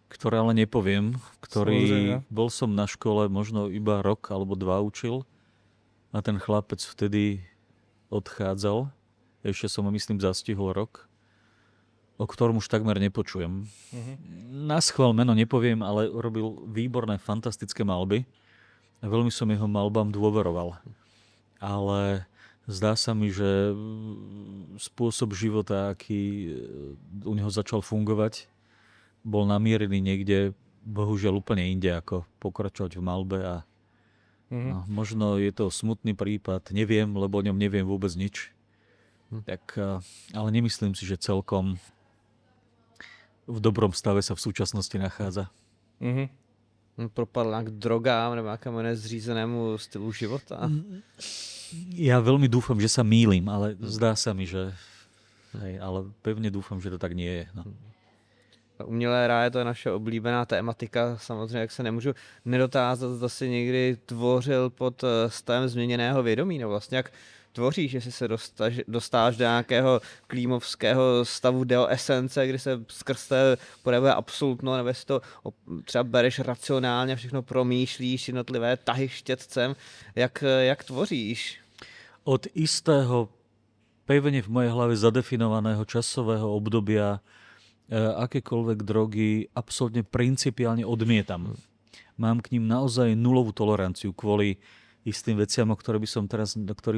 ktoré ale nepoviem, ktorý bol som na škole možno iba rok alebo 2 učil a ten chlapec vtedy odchádzal. Ešte som ho, myslím, zastihol rok, o ktorom už takmer nepočujem. Naschvál meno nepoviem, ale robil výborné, fantastické malby a veľmi som jeho malbám dôveroval. Ale zdá sa mi, že spôsob života, aký u neho začal fungovať, bol namierený niekde, bohužiaľ úplne inde, ako pokračovať v malbe a no, možno je to smutný prípad, neviem, lebo o ňom neviem vôbec nič. Tak, ale nemyslím si, že celkom v dobrom stave sa v súčasnosti nachádza. Mhm. Propadl k drogám nebo nějakému nezřízenému stylu života. Ja veľmi dúfam, že sa mýlim, ale zdá sa mi, že... Hej, ale pevne dúfam, že to tak nie je. No. Umělé ráje, to je naše oblíbená tématika, samozřejmě, jak se nemůžu nedotázat, zda si někdy tvořil pod stavem změněného vědomí, nebo vlastně jak tvoříš, jestli se dostáš do nějakého klímovského stavu deoesence, kdy se skrz té projevuje absolutno, nebo jestli to třeba bereš racionálně, všechno promýšlíš, jednotlivé tahy štětcem, jak tvoříš? Od istého pevne v mojej hlave zadefinovaného časového obdobia akékoľvek drogy absolútne principiálne odmietam. Mám k ním naozaj nulovú toleranciu kvôli istým veciam, o ktorých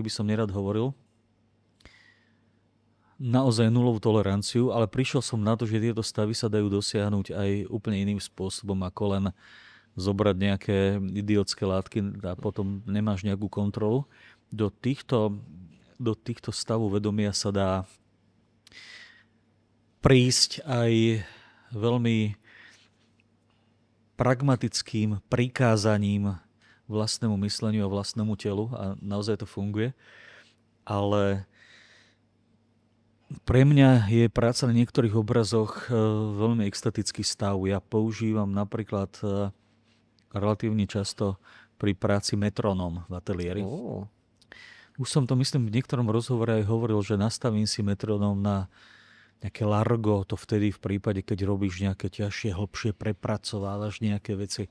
by som nerad hovoril. Naozaj nulovú toleranciu, ale prišiel som na to, že tieto stavy sa dajú dosiahnuť aj úplne iným spôsobom, ako len zobrať nejaké idiotské látky a potom nemáš nejakú kontrolu. Do týchto stavu vedomia sa dá prísť aj veľmi pragmatickým prikázaním vlastnému mysleniu a vlastnému telu a naozaj to funguje. Ale pre mňa je práca na niektorých obrazoch veľmi extatický stav. Ja používam napríklad relatívne často pri práci metronóm v ateliéri. Už som to, myslím, v niektorom rozhovore aj hovoril, že nastavím si metronóm na nejaké largo, to vtedy v prípade, keď robíš nejaké ťažšie, hlbšie, prepracovávaš nejaké veci.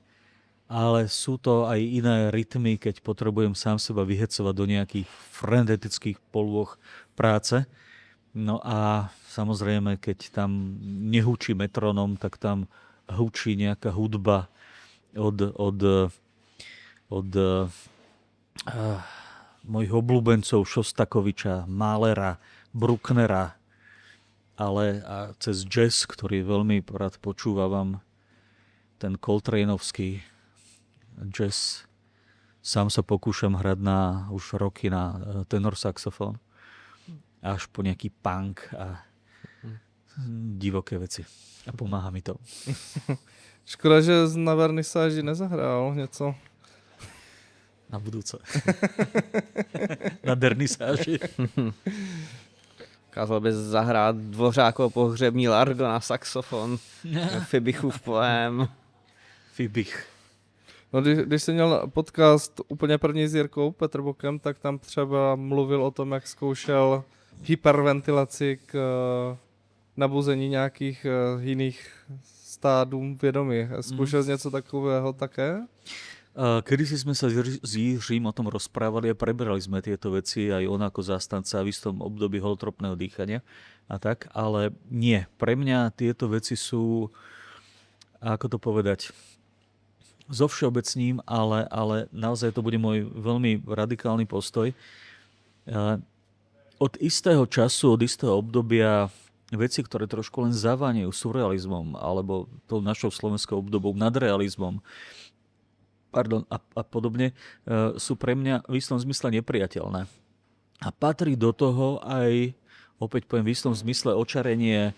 Ale sú to aj iné rytmy, keď potrebujem sám seba vyhecovať do nejakých frenetických polôch práce. No a samozrejme, keď tam nehučí metronóm, tak tam hučí nejaká hudba od mojich obľúbencov Šostakoviča, Mahlera, Brucknera, ale a cez jazz, ktorý veľmi rád počúvam, ten Coltraneovský jazz. Sám sa pokúšam hrať už roky na tenor saxofón. Až po nejaký punk a divoké veci. A pomáha mi to. Škoda, že na vernisáži nezahrál něco. Na budúce. Na dernisáži. Kázal bys zahrát Dvořákovo pohřební largo na saxofon, Fibichův poém. Fibich. No, když jsem měl podcast úplně první s Jirkou Petrbokem, tak tam třeba mluvil o tom, jak zkoušel hyperventilaci k nabuzení nějakých jiných stádů vědomí. Zkoušel jsi něco takového také? Kedysi sme sa s Jiřím o tom rozprávali a preberali sme tieto veci, aj on ako zástanca v istom období holotropného dýchania a tak, ale nie. Pre mňa tieto veci sú, ako to povedať, so všeobecním, ale naozaj to bude môj veľmi radikálny postoj. Od istého času, od istého obdobia veci, ktoré trošku len zaváňajú surrealizmom alebo tou našou slovenskou obdobou nadrealizmom, a podobne, sú pre mňa v istom zmysle nepriateľné. A patrí do toho aj, opäť poviem, v istom zmysle očarenie,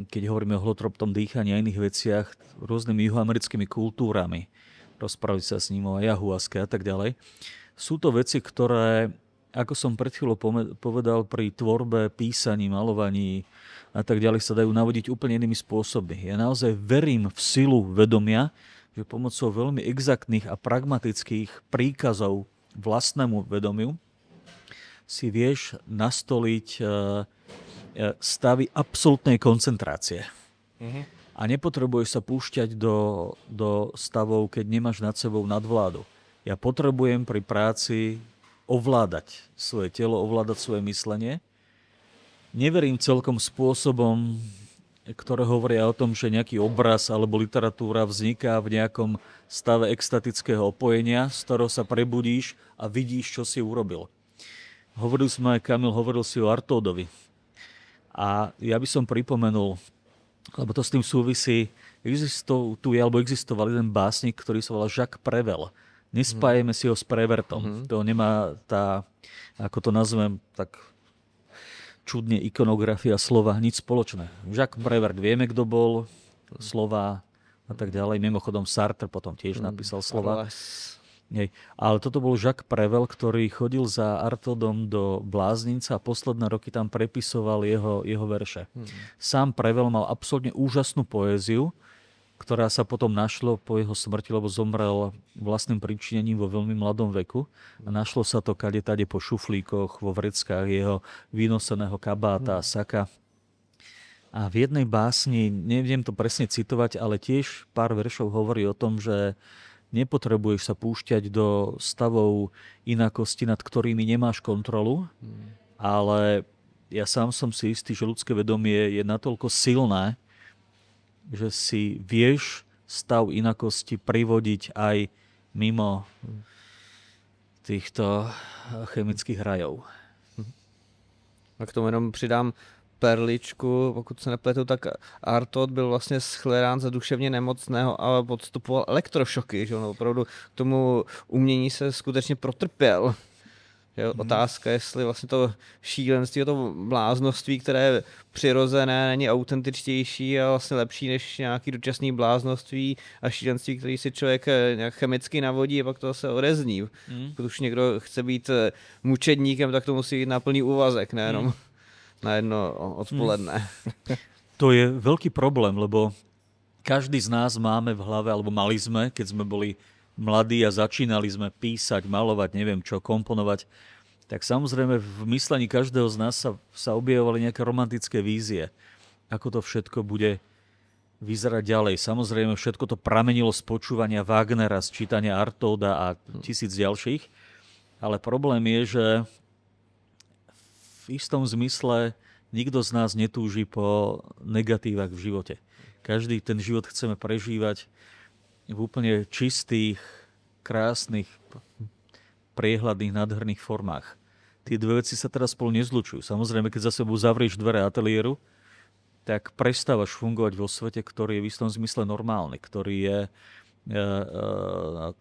keď hovoríme o holotropnom dýchaní a iných veciach, rôznymi juhoamerickými kultúrami, rozprávať sa s ním o ayahuaske a tak ďalej. Sú to veci, ktoré, ako som pred chvíľou povedal, pri tvorbe, písaní, malovaní a tak ďalej sa dajú navodiť úplne inými spôsobmi. Ja naozaj verím v silu vedomia, že pomocou veľmi exaktných a pragmatických príkazov vlastnému vedomiu si vieš nastoliť stavy absolútnej koncentrácie. A nepotrebuješ sa púšťať do stavov, keď nemáš nad sebou nadvládu. Ja potrebujem pri práci ovládať svoje telo, ovládať svoje myslenie. Neverím celkom spôsobom, ktoré hovoria o tom, že nejaký obraz alebo literatúra vzniká v nejakom stave extatického opojenia, z ktorého sa prebudíš a vidíš, čo si urobil. Kamil hovoril si o Artódovi. A ja by som pripomenul, lebo to s tým súvisí, existoval jeden básnik, ktorý sa volá Jacques Prévert. Nespájeme si ho s Prévertom. To nemá ako to nazvem, tak čudne ikonografia slova, nič spoločné. Jacques Prévert, vieme, kto bol, slova a tak ďalej. Mimochodom Sartre potom tiež napísal slova. Ale toto bol Jacques Prévert, ktorý chodil za Artaudom do Bláznica a posledné roky tam prepisoval jeho verše. Sám Prévert mal absolútne úžasnú poéziu, ktorá sa potom našlo po jeho smrti, lebo zomrel vlastným príčinením vo veľmi mladom veku. A našlo sa to kade-tade po šuflíkoch, vo vreckách jeho vynoseného kabáta a saka. A v jednej básni, neviem to presne citovať, ale tiež pár veršov hovorí o tom, že nepotrebuješ sa púšťať do stavov inakosti, nad ktorými nemáš kontrolu, ale ja sám som si istý, že ľudské vedomie je natoľko silné, že si vieš stav inakosti privodiť aj mimo týchto chemických rajov. A k tomu jenom přidám perličku, pokud se nepletu, tak Artaud byl vlastně shledán za duševně nemocného a podstupoval elektrošoky, že on opravdu k tomu umění se skutečně protrpěl. Otázka, jestli vlastně to šílenství, to bláznoství, které je přirozené, není autentičtější a vlastně lepší než nějaký dočasný bláznoství a šílenství, který si člověk nějak chemicky navodí a pak to se odezní. Pokud už někdo chce být mučedníkem, tak to musí jít na plný úvazek, nejenom na jedno odpoledne. To je veľký problém, lebo každý z nás máme v hlave, alebo mali sme, keď sme boli mladí a začínali sme písať, malovať, neviem čo, komponovať, tak samozrejme v myslení každého z nás sa objavovali nejaké romantické vízie, ako to všetko bude vyzerať ďalej. Samozrejme všetko to pramenilo z počúvania Wagnera, z čítania Artauda a tisíc ďalších, ale problém je, že v istom zmysle nikto z nás netúži po negatívach v živote. Každý ten život chceme prežívať v úplne čistých, krásnych, priehľadných, nádherných formách. Tie dve veci sa teraz spolu nezlučujú. Samozrejme, keď za sebou zavrieš dvere ateliéru, tak prestávaš fungovať vo svete, ktorý je v istom zmysle normálny, ktorý je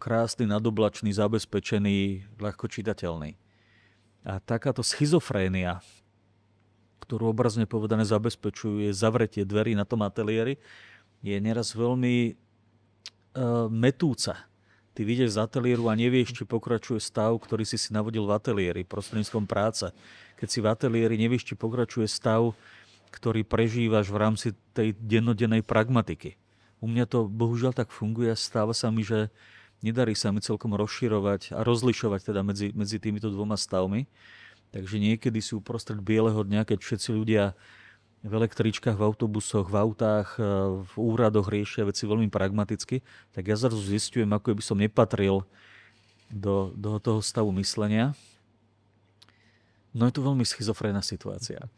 krásny, nadoblačný, zabezpečený, ľahko čitateľný. A takáto schizofrénia, ktorú obrazne povedané zabezpečuje zavretie dverí na tom ateliéri, je neraz veľmi metúca. Ty vyjdeš z ateliéru a nevieš, či pokračuje stav, ktorý si navodil v ateliéri prostredníctvom práce. Keď si v ateliéri, nevieš, či pokračuje stav, ktorý prežívaš v rámci tej dennodennej pragmatiky. U mňa to bohužiaľ tak funguje a stáva sa mi, že nedarí sa mi celkom rozširovať a rozlišovať teda medzi týmito dvoma stavmi. Takže niekedy sú uprostred bieleho dňa, keď všetci ľudia v električkách, v autobusoch, v autách, v úradoch riešia veci veľmi pragmaticky, tak ja zrazu zistujem, ako by som nepatril do toho stavu myslenia. No je to veľmi schizofrénna situácia.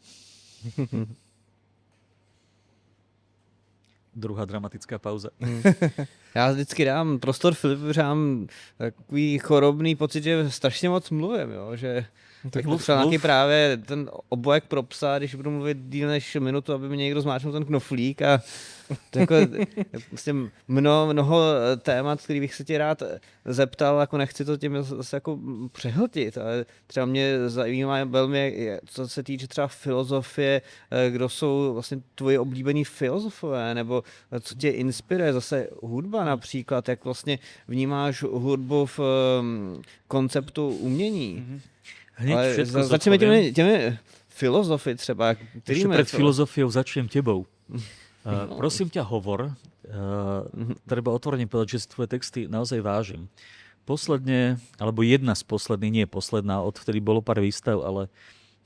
Druhá dramatická pauza. Já vždycky dám prostor Filipu, že mám takový chorobný pocit, že strašně moc mluvím, jo? Že tak nějaký právě ten obojek pro psa, když budu mluvit díl než minutu, aby mi někdo zmáčknul ten knoflík a to jako, vlastně mnoho témat, který bych se tě rád zeptal, jako nechci to tím zase jako přehltit, ale třeba mě zajímá velmi, co se týče třeba filozofie, kdo jsou vlastně tvoji oblíbení filozofové, nebo co tě inspiruje, zase hudba například, jak vlastně vnímáš hudbu v konceptu umění. Začneme těmi filozofy třeba. Ešte pred filozofiou začnem tebou. Prosím ťa, hovor. Treba otvorene povedať, že si tvoje texty naozaj vážim. Posledne, alebo jedna z posledných, nie posledná, odvtedy bolo pár výstav, ale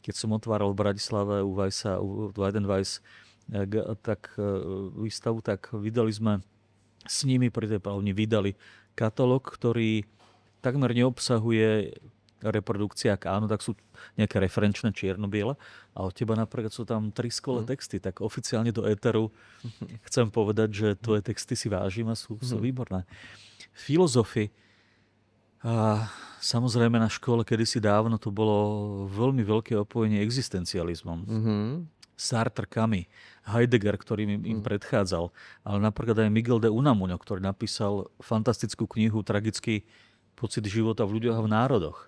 keď som otváral v Bratislave u Weissa, u Weidenweiss, tak výstavu, tak vydali sme s nimi, oni vydali katalóg, ktorý takmer neobsahuje reprodukcia, ak áno, tak sú nejaké referenčné čierno-biele a od teba napríklad sú tam 3 skvelé texty, tak oficiálne do éteru chcem povedať, že tvoje texty si vážim a sú výborné. Filozofy, a samozrejme na škole kedysi dávno to bolo veľmi veľké opojenie existencializmom. Sartre, Camus, Heidegger, ktorý im predchádzal, ale napríklad aj Miguel de Unamuno, ktorý napísal fantastickú knihu Tragický pocit života v ľuďoch a v národoch.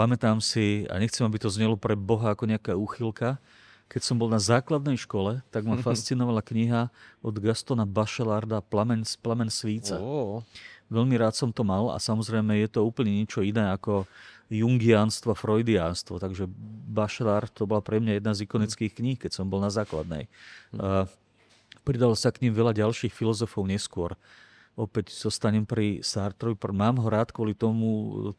pamätám si, a nechcem, aby to znelo pre Boha ako nejaká úchylka, keď som bol na základnej škole, tak ma fascinovala kniha od Gastona Bachelarda Plamen svíca. Veľmi rád som to mal a samozrejme je to úplne niečo iné ako jungiánstvo, freudiánstvo. Takže Bachelard to bola pre mňa jedna z ikonických kníh, keď som bol na základnej. Pridalo sa k ním veľa ďalších filozofov neskôr. Opäť zostanem pri Sartrovi. Mám ho rád kvôli tomu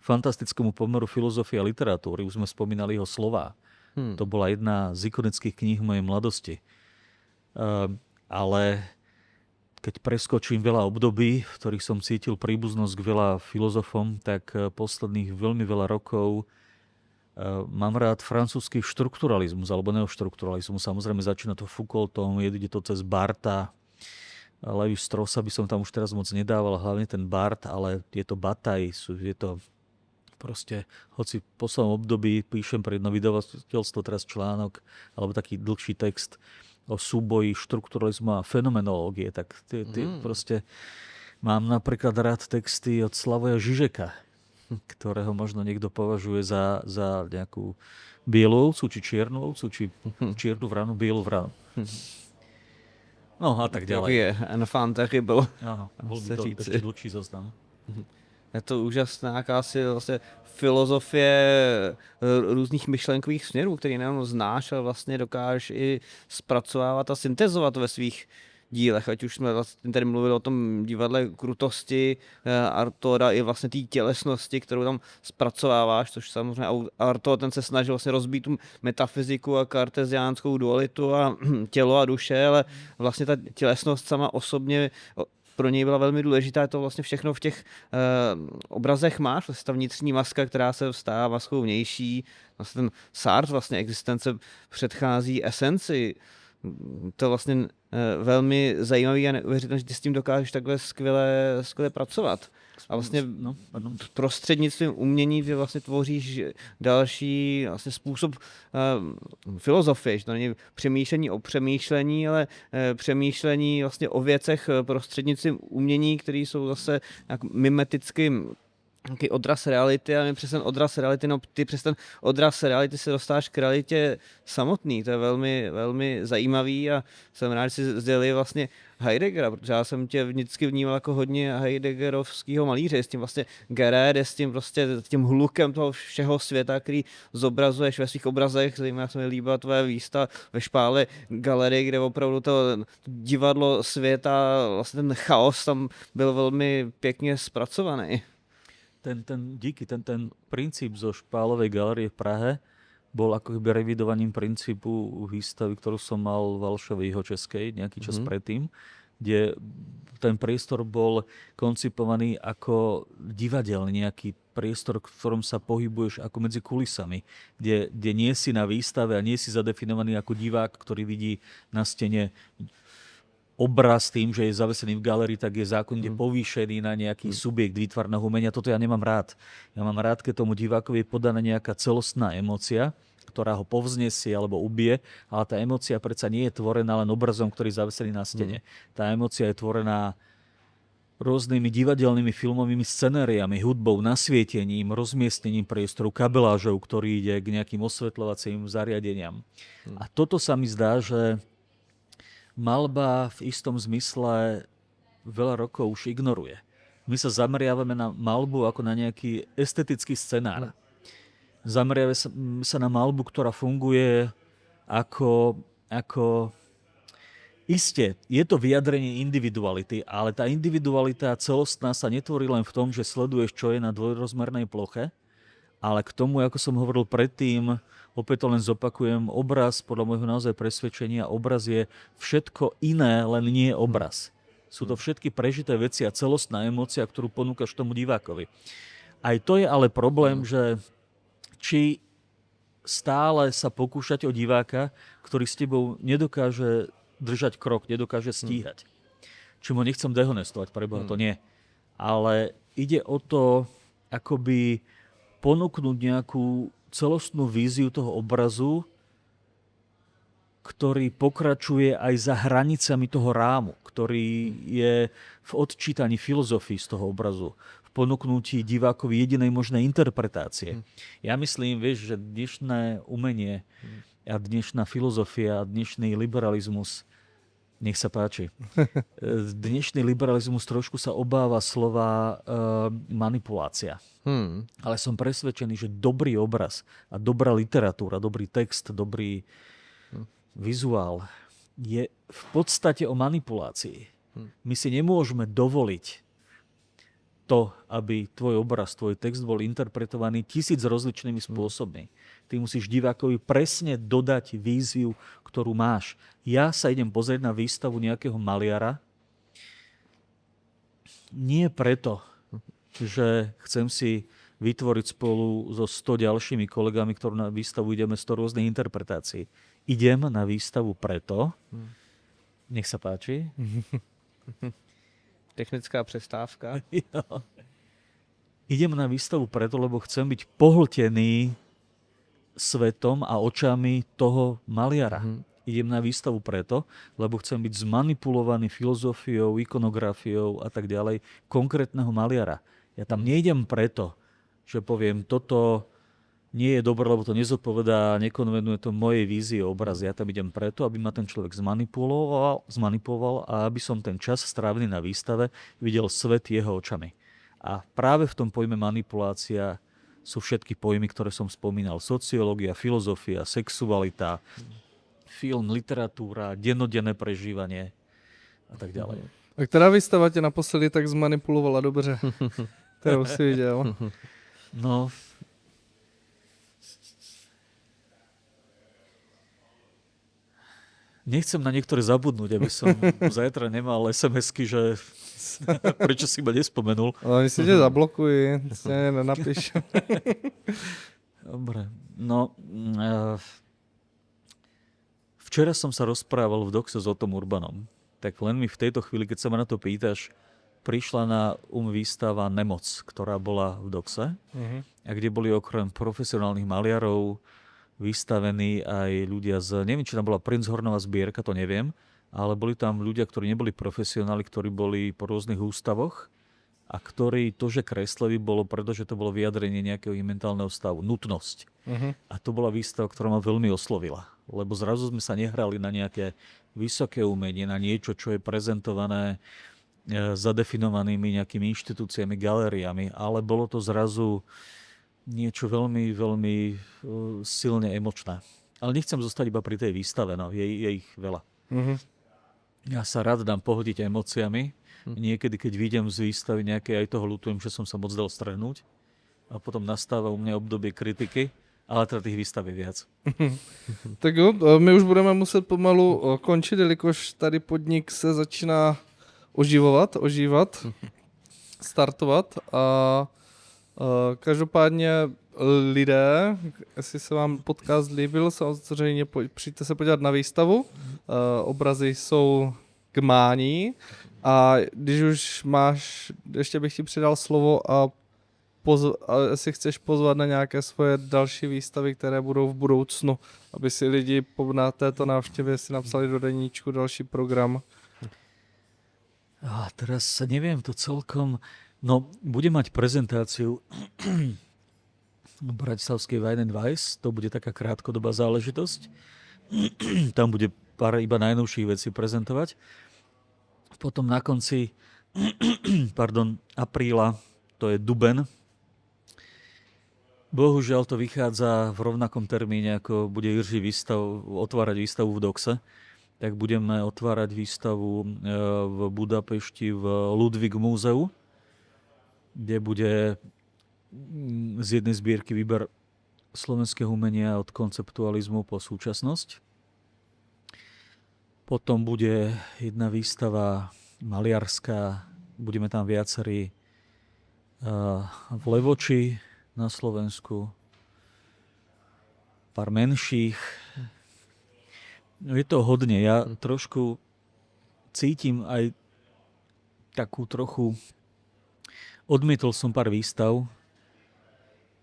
fantastickému pomeru filozofie a literatúry. Už sme spomínali jeho slová. To bola jedna z ikonických kníh mojej mladosti. Ale keď preskočím veľa období, v ktorých som cítil príbuznosť k veľa filozofom, tak posledných veľmi veľa rokov mám rád francúzsky štrukturalizmus alebo neoštrukturalizmus. Samozrejme začína to Foucaultom, ide to cez Bartha. Levi Straussa by som tam už teraz moc nedával, hlavne ten Barth, ale je to Bataille, je to proste, hoci v poslednom období píšem pre jedno vydavateľstvo teraz článok alebo taký dlhší text o súboji štrukturalizmu a fenomenológie, tak proste mám napríklad rád texty od Slavoja Žižeka, ktorého možno niekto považuje za nejakú bielu ovcu, či čiernu ovcu, či čiernu vranu, bielu vranu. No a tak ďalej. Je enfant terrible. Áno, bol by to ešte dlhší zoznam. Je to úžasná jakási vlastně filozofie různých myšlenkových směrů, který nejenom znáš, ale vlastně dokážeš i zpracovávat a syntezovat ve svých dílech, ať už jsme vlastně tady mluvili o tom divadle krutosti Artaуда i vlastně té tělesnosti, kterou tam zpracováváš, což samozřejmě Artaud ten se snažil vlastně rozbít tu metafyziku a karteziánskou dualitu a tělo a duše, ale vlastně ta tělesnost sama osobně pro něj byla velmi důležitá, to vlastně všechno v těch obrazech máš, vlastně ta vnitřní maska, která se vstává maskou vnější, vlastně ten Sartre, vlastně existence předchází esenci. To vlastně velmi zajímavý a neuvěřitelné, že ty s tím dokážeš takhle skvěle pracovat. A vlastně prostřednictvím umění ty vlastně tvoříš další vlastně způsob filozofie, že to není přemýšlení o přemýšlení, ale přemýšlení vlastně o věcech prostřednictvím umění, které jsou zase mimeticky nějaký odraz reality a my přes ten odraz reality, ty přes ten odraz reality se dostáváš k realitě samotný. To je velmi, velmi zajímavý a jsem rád, že si sdělili vlastně Heideggera, protože já jsem tě vždycky vnímal jako hodně heideggerovského malíře, s tím vlastně Gerede, s tím prostě tím hlukem toho všeho světa, který zobrazuješ ve svých obrazech, zejména se mi líbila tvoje výstava ve Špále galerii, kde opravdu to divadlo světa, vlastně ten chaos tam byl velmi pěkně zpracovaný. Ten princíp zo Špálovej galerie v Prahe bol ako keby revidovaním princípu výstavy, ktorú som mal v Valšove Jihočeskej nejaký čas predtým, kde ten priestor bol koncipovaný ako divadelný, nejaký priestor, v ktorom sa pohybuješ ako medzi kulisami, kde nie si na výstave a nie si zadefinovaný ako divák, ktorý vidí na stene obraz tým, že je zavesený v galerii, tak je zákonne povýšený na nejaký subjekt výtvarného umenia. Toto ja nemám rád. Ja mám rád, keď tomu divákovi je podaná nejaká celostná emócia, ktorá ho povznesie alebo ubije, ale tá emócia predsa nie je tvorená len obrazom, ktorý je zavesený na stene. Tá emócia je tvorená rôznymi divadelnými filmovými scenériami, hudbou, nasvietením, rozmiestnením priestoru, kabelážou, ktorý ide k nejakým osvetľovacím zariadeniam. A toto sa mi zdá, že malba v istom zmysle veľa rokov už ignoruje. My sa zameriavame na malbu ako na nejaký estetický scenár. Zameriavame sa na malbu, ktorá funguje ako isté, je to vyjadrenie individuality, ale tá individualita celostná sa netvorí len v tom, že sleduješ, čo je na dvojrozmernej ploche, ale k tomu, ako som hovoril predtým, opäť to len zopakujem, obraz, podľa môjho naozaj presvedčenia, obraz je všetko iné, len nie obraz. Sú to všetky prežité veci a celostná emócia, ktorú ponúkaš tomu divákovi. Aj to je ale problém, že či stále sa pokúšať o diváka, ktorý s tebou nedokáže držať krok, nedokáže stíhať. Čím ho nechcem dehonestovať, preboha to nie. Ale ide o to, akoby ponúknuť nejakú celostnú víziu toho obrazu, ktorý pokračuje aj za hranicami toho rámu, ktorý je v odčítaní filozofii z toho obrazu, v ponúknutí divákovi jedinej možnej interpretácie. Ja myslím, vieš, že dnešné umenie a dnešná filozofia a dnešný liberalizmus, nech sa páči, dnešný liberalizmus trošku sa obáva slova manipulácia. Ale som presvedčený, že dobrý obraz a dobrá literatúra, dobrý text, dobrý vizuál je v podstate o manipulácii. My si nemôžeme dovoliť to, aby tvoj obraz, tvoj text bol interpretovaný 1000 rozličnými spôsobmi. Ty musíš divákovi presne dodať víziu, ktorú máš. Ja sa idem pozrieť na výstavu nejakého maliara nie preto, že chcem si vytvoriť spolu so 100 ďalšími kolegami, ktorí na výstavu ideme 100 rôznych interpretácií. Idem na výstavu preto, nech sa páči. Technická přestávka. Jo. Idem na výstavu preto, lebo chcem byť pohltený svetom a očami toho maliara. Idem na výstavu preto, lebo chcem byť zmanipulovaný filozofiou, ikonografiou a tak ďalej konkrétneho maliara. Ja tam nejdem preto, že poviem, toto nie je dobré, lebo to nezodpovedá, nekonvenuje to mojej vízie obrazu. Ja tam idem preto, aby ma ten človek zmanipuloval a aby som ten čas strávený na výstave videl svet jeho očami. A práve v tom pojme manipulácia sú všetky pojmy, ktoré som spomínal. Sociológia, filozofia, sexualita, film, literatúra, dennodenné prežívanie a tak ďalej. A která výstava tě naposledy tak zmanipulovala dobře, kterou si viděl? No, nechcem na niektoré zabudnúť, aby som zajtra nemal SMS-ky, že prečo si ma nespomenul. Ale oni si tě zablokují, si nenapíšu. Dobre, no včera som sa rozprával v Doxe s Otom Urbanom. Tak len mi v tejto chvíli, keď sa ma na to pýtaš, prišla na výstava Nemoc, ktorá bola v Doxe a kde boli okrem profesionálnych maliarov vystavení aj ľudia neviem, či tam bola Prinzhornová zbierka, to neviem, ale boli tam ľudia, ktorí neboli profesionáli, ktorí boli po rôznych ústavoch a ktorí to, že kreslili, bolo preto, že to bolo vyjadrenie nejakého ich mentálneho stavu, nutnosť. A to bola výstava, ktorá ma veľmi oslovila, lebo zrazu sme sa nehrali na nejaké vysoké umenie, na niečo, čo je prezentované zadefinovanými nejakými inštitúciami, galériami, ale bolo to zrazu niečo veľmi, veľmi silne emočné. Ale nechcem zostať iba pri tej výstave, no, je ich veľa. Ja sa rád dám pohodiť emóciami. Niekedy, keď vidím z výstavy nejaké, aj toho ľutujem, že som sa moc dal strhnúť. A potom nastáva u mňa obdobie kritiky, ale teda tých výstav je viac. Tak jo, my už budeme muset pomalu končit, jelikož tady podnik se začíná ožívat, startovat a každopádně lidé, jestli se vám podcast líbil, samozřejmě přijďte se podívat na výstavu, obrazy jsou k mání a když už máš, ještě bych ti přidal slovo a jestli chceš pozvat na nějaké svoje další výstavy, které budou v budoucnu, aby si lidi na této návštěvě si napsali do deníčku další program. A teraz neviem to celkom. No, budem mať prezentáciu bratislavskej Wein & Weiss, to bude taká krátkodobá záležitosť. Tam bude pár iba najnovších vecí prezentovať. Potom na konci apríla, to je duben. Bohužiaľ to vychádza v rovnakom termíne, ako bude Jiří otvárať výstavu v Doxe. Tak budeme otvárať výstavu v Budapešti v Ludwig múzeu, kde bude z jednej zbierky výber slovenského umenia od konceptualizmu po súčasnosť. Potom bude jedna výstava maliarská, budeme tam viacerí v Levoči na Slovensku, pár menších. Je to hodne. Ja trošku cítim aj takú trochu... Odmietol som pár výstav,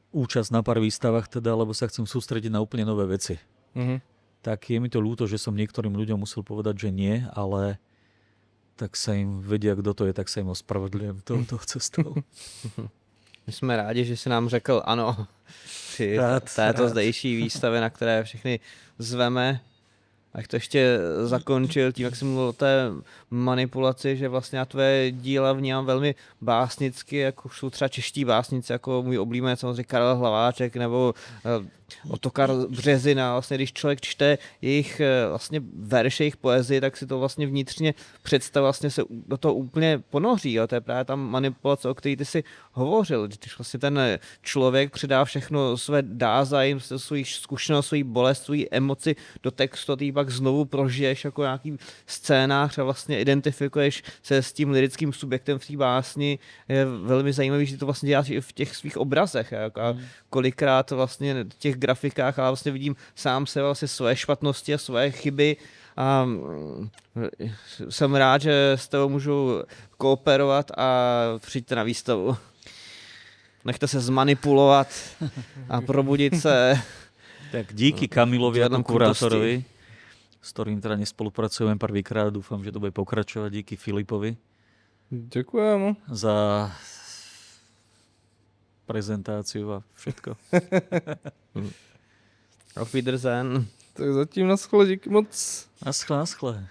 účasť na pár výstavách teda, lebo sa chcem sústrediť na úplne nové veci. Tak je mi to ľúto, že som niektorým ľuďom musel povedať, že nie, ale tak sa im vedia, kdo to je, tak sa im ospravedlňujem touto cestou. My jsme rádi, že jsi nám řekl ano při této zdejší výstavě, na které všechny zveme. Ať to ještě zakončil tím, jak jsem mluvil o té manipulaci, že vlastně já tvé díla vnímám velmi básnicky, jako jsou třeba čeští básnici, jako můj oblíbenec samozřejmě Karel Hlaváček nebo Ottokar Březina. Vlastně když člověk čte jejich vlastně verše, jejich poezii, tak si to vlastně vnitřně představ vlastně se do toho úplně ponoří. Jo? To je právě ta manipulace, o které ty jsi hovořil. Když vlastně ten člověk předá všechno své dázaj, svou zkušenost, svou bolest, svou emoci do textu, ty pak znovu prožiješ jako nějaký scénář a vlastně identifikuješ se s tím lirickým subjektem v té básni. Je velmi zajímavý, že to vlastně děláš i v těch svých obrazech. A kolikrát vlastně v těch grafikách, ale vlastně vidím sám se vlastně své špatnosti a své chyby a jsem rád, že s tebou můžu kooperovat a přijďte na výstavu. Nechte se zmanipulovat a probudit se. Tak díky Kamilovi Žiadnom ako kurátorovi, s ktorým teda nespolupracujeme prvýkrát, dúfam, že to bude pokračovať. Díky Filipovi Děkujeme. za prezentáciu a všetko. Auf Wiedersehen. Tak zatím naschle, díky moc. Naschle.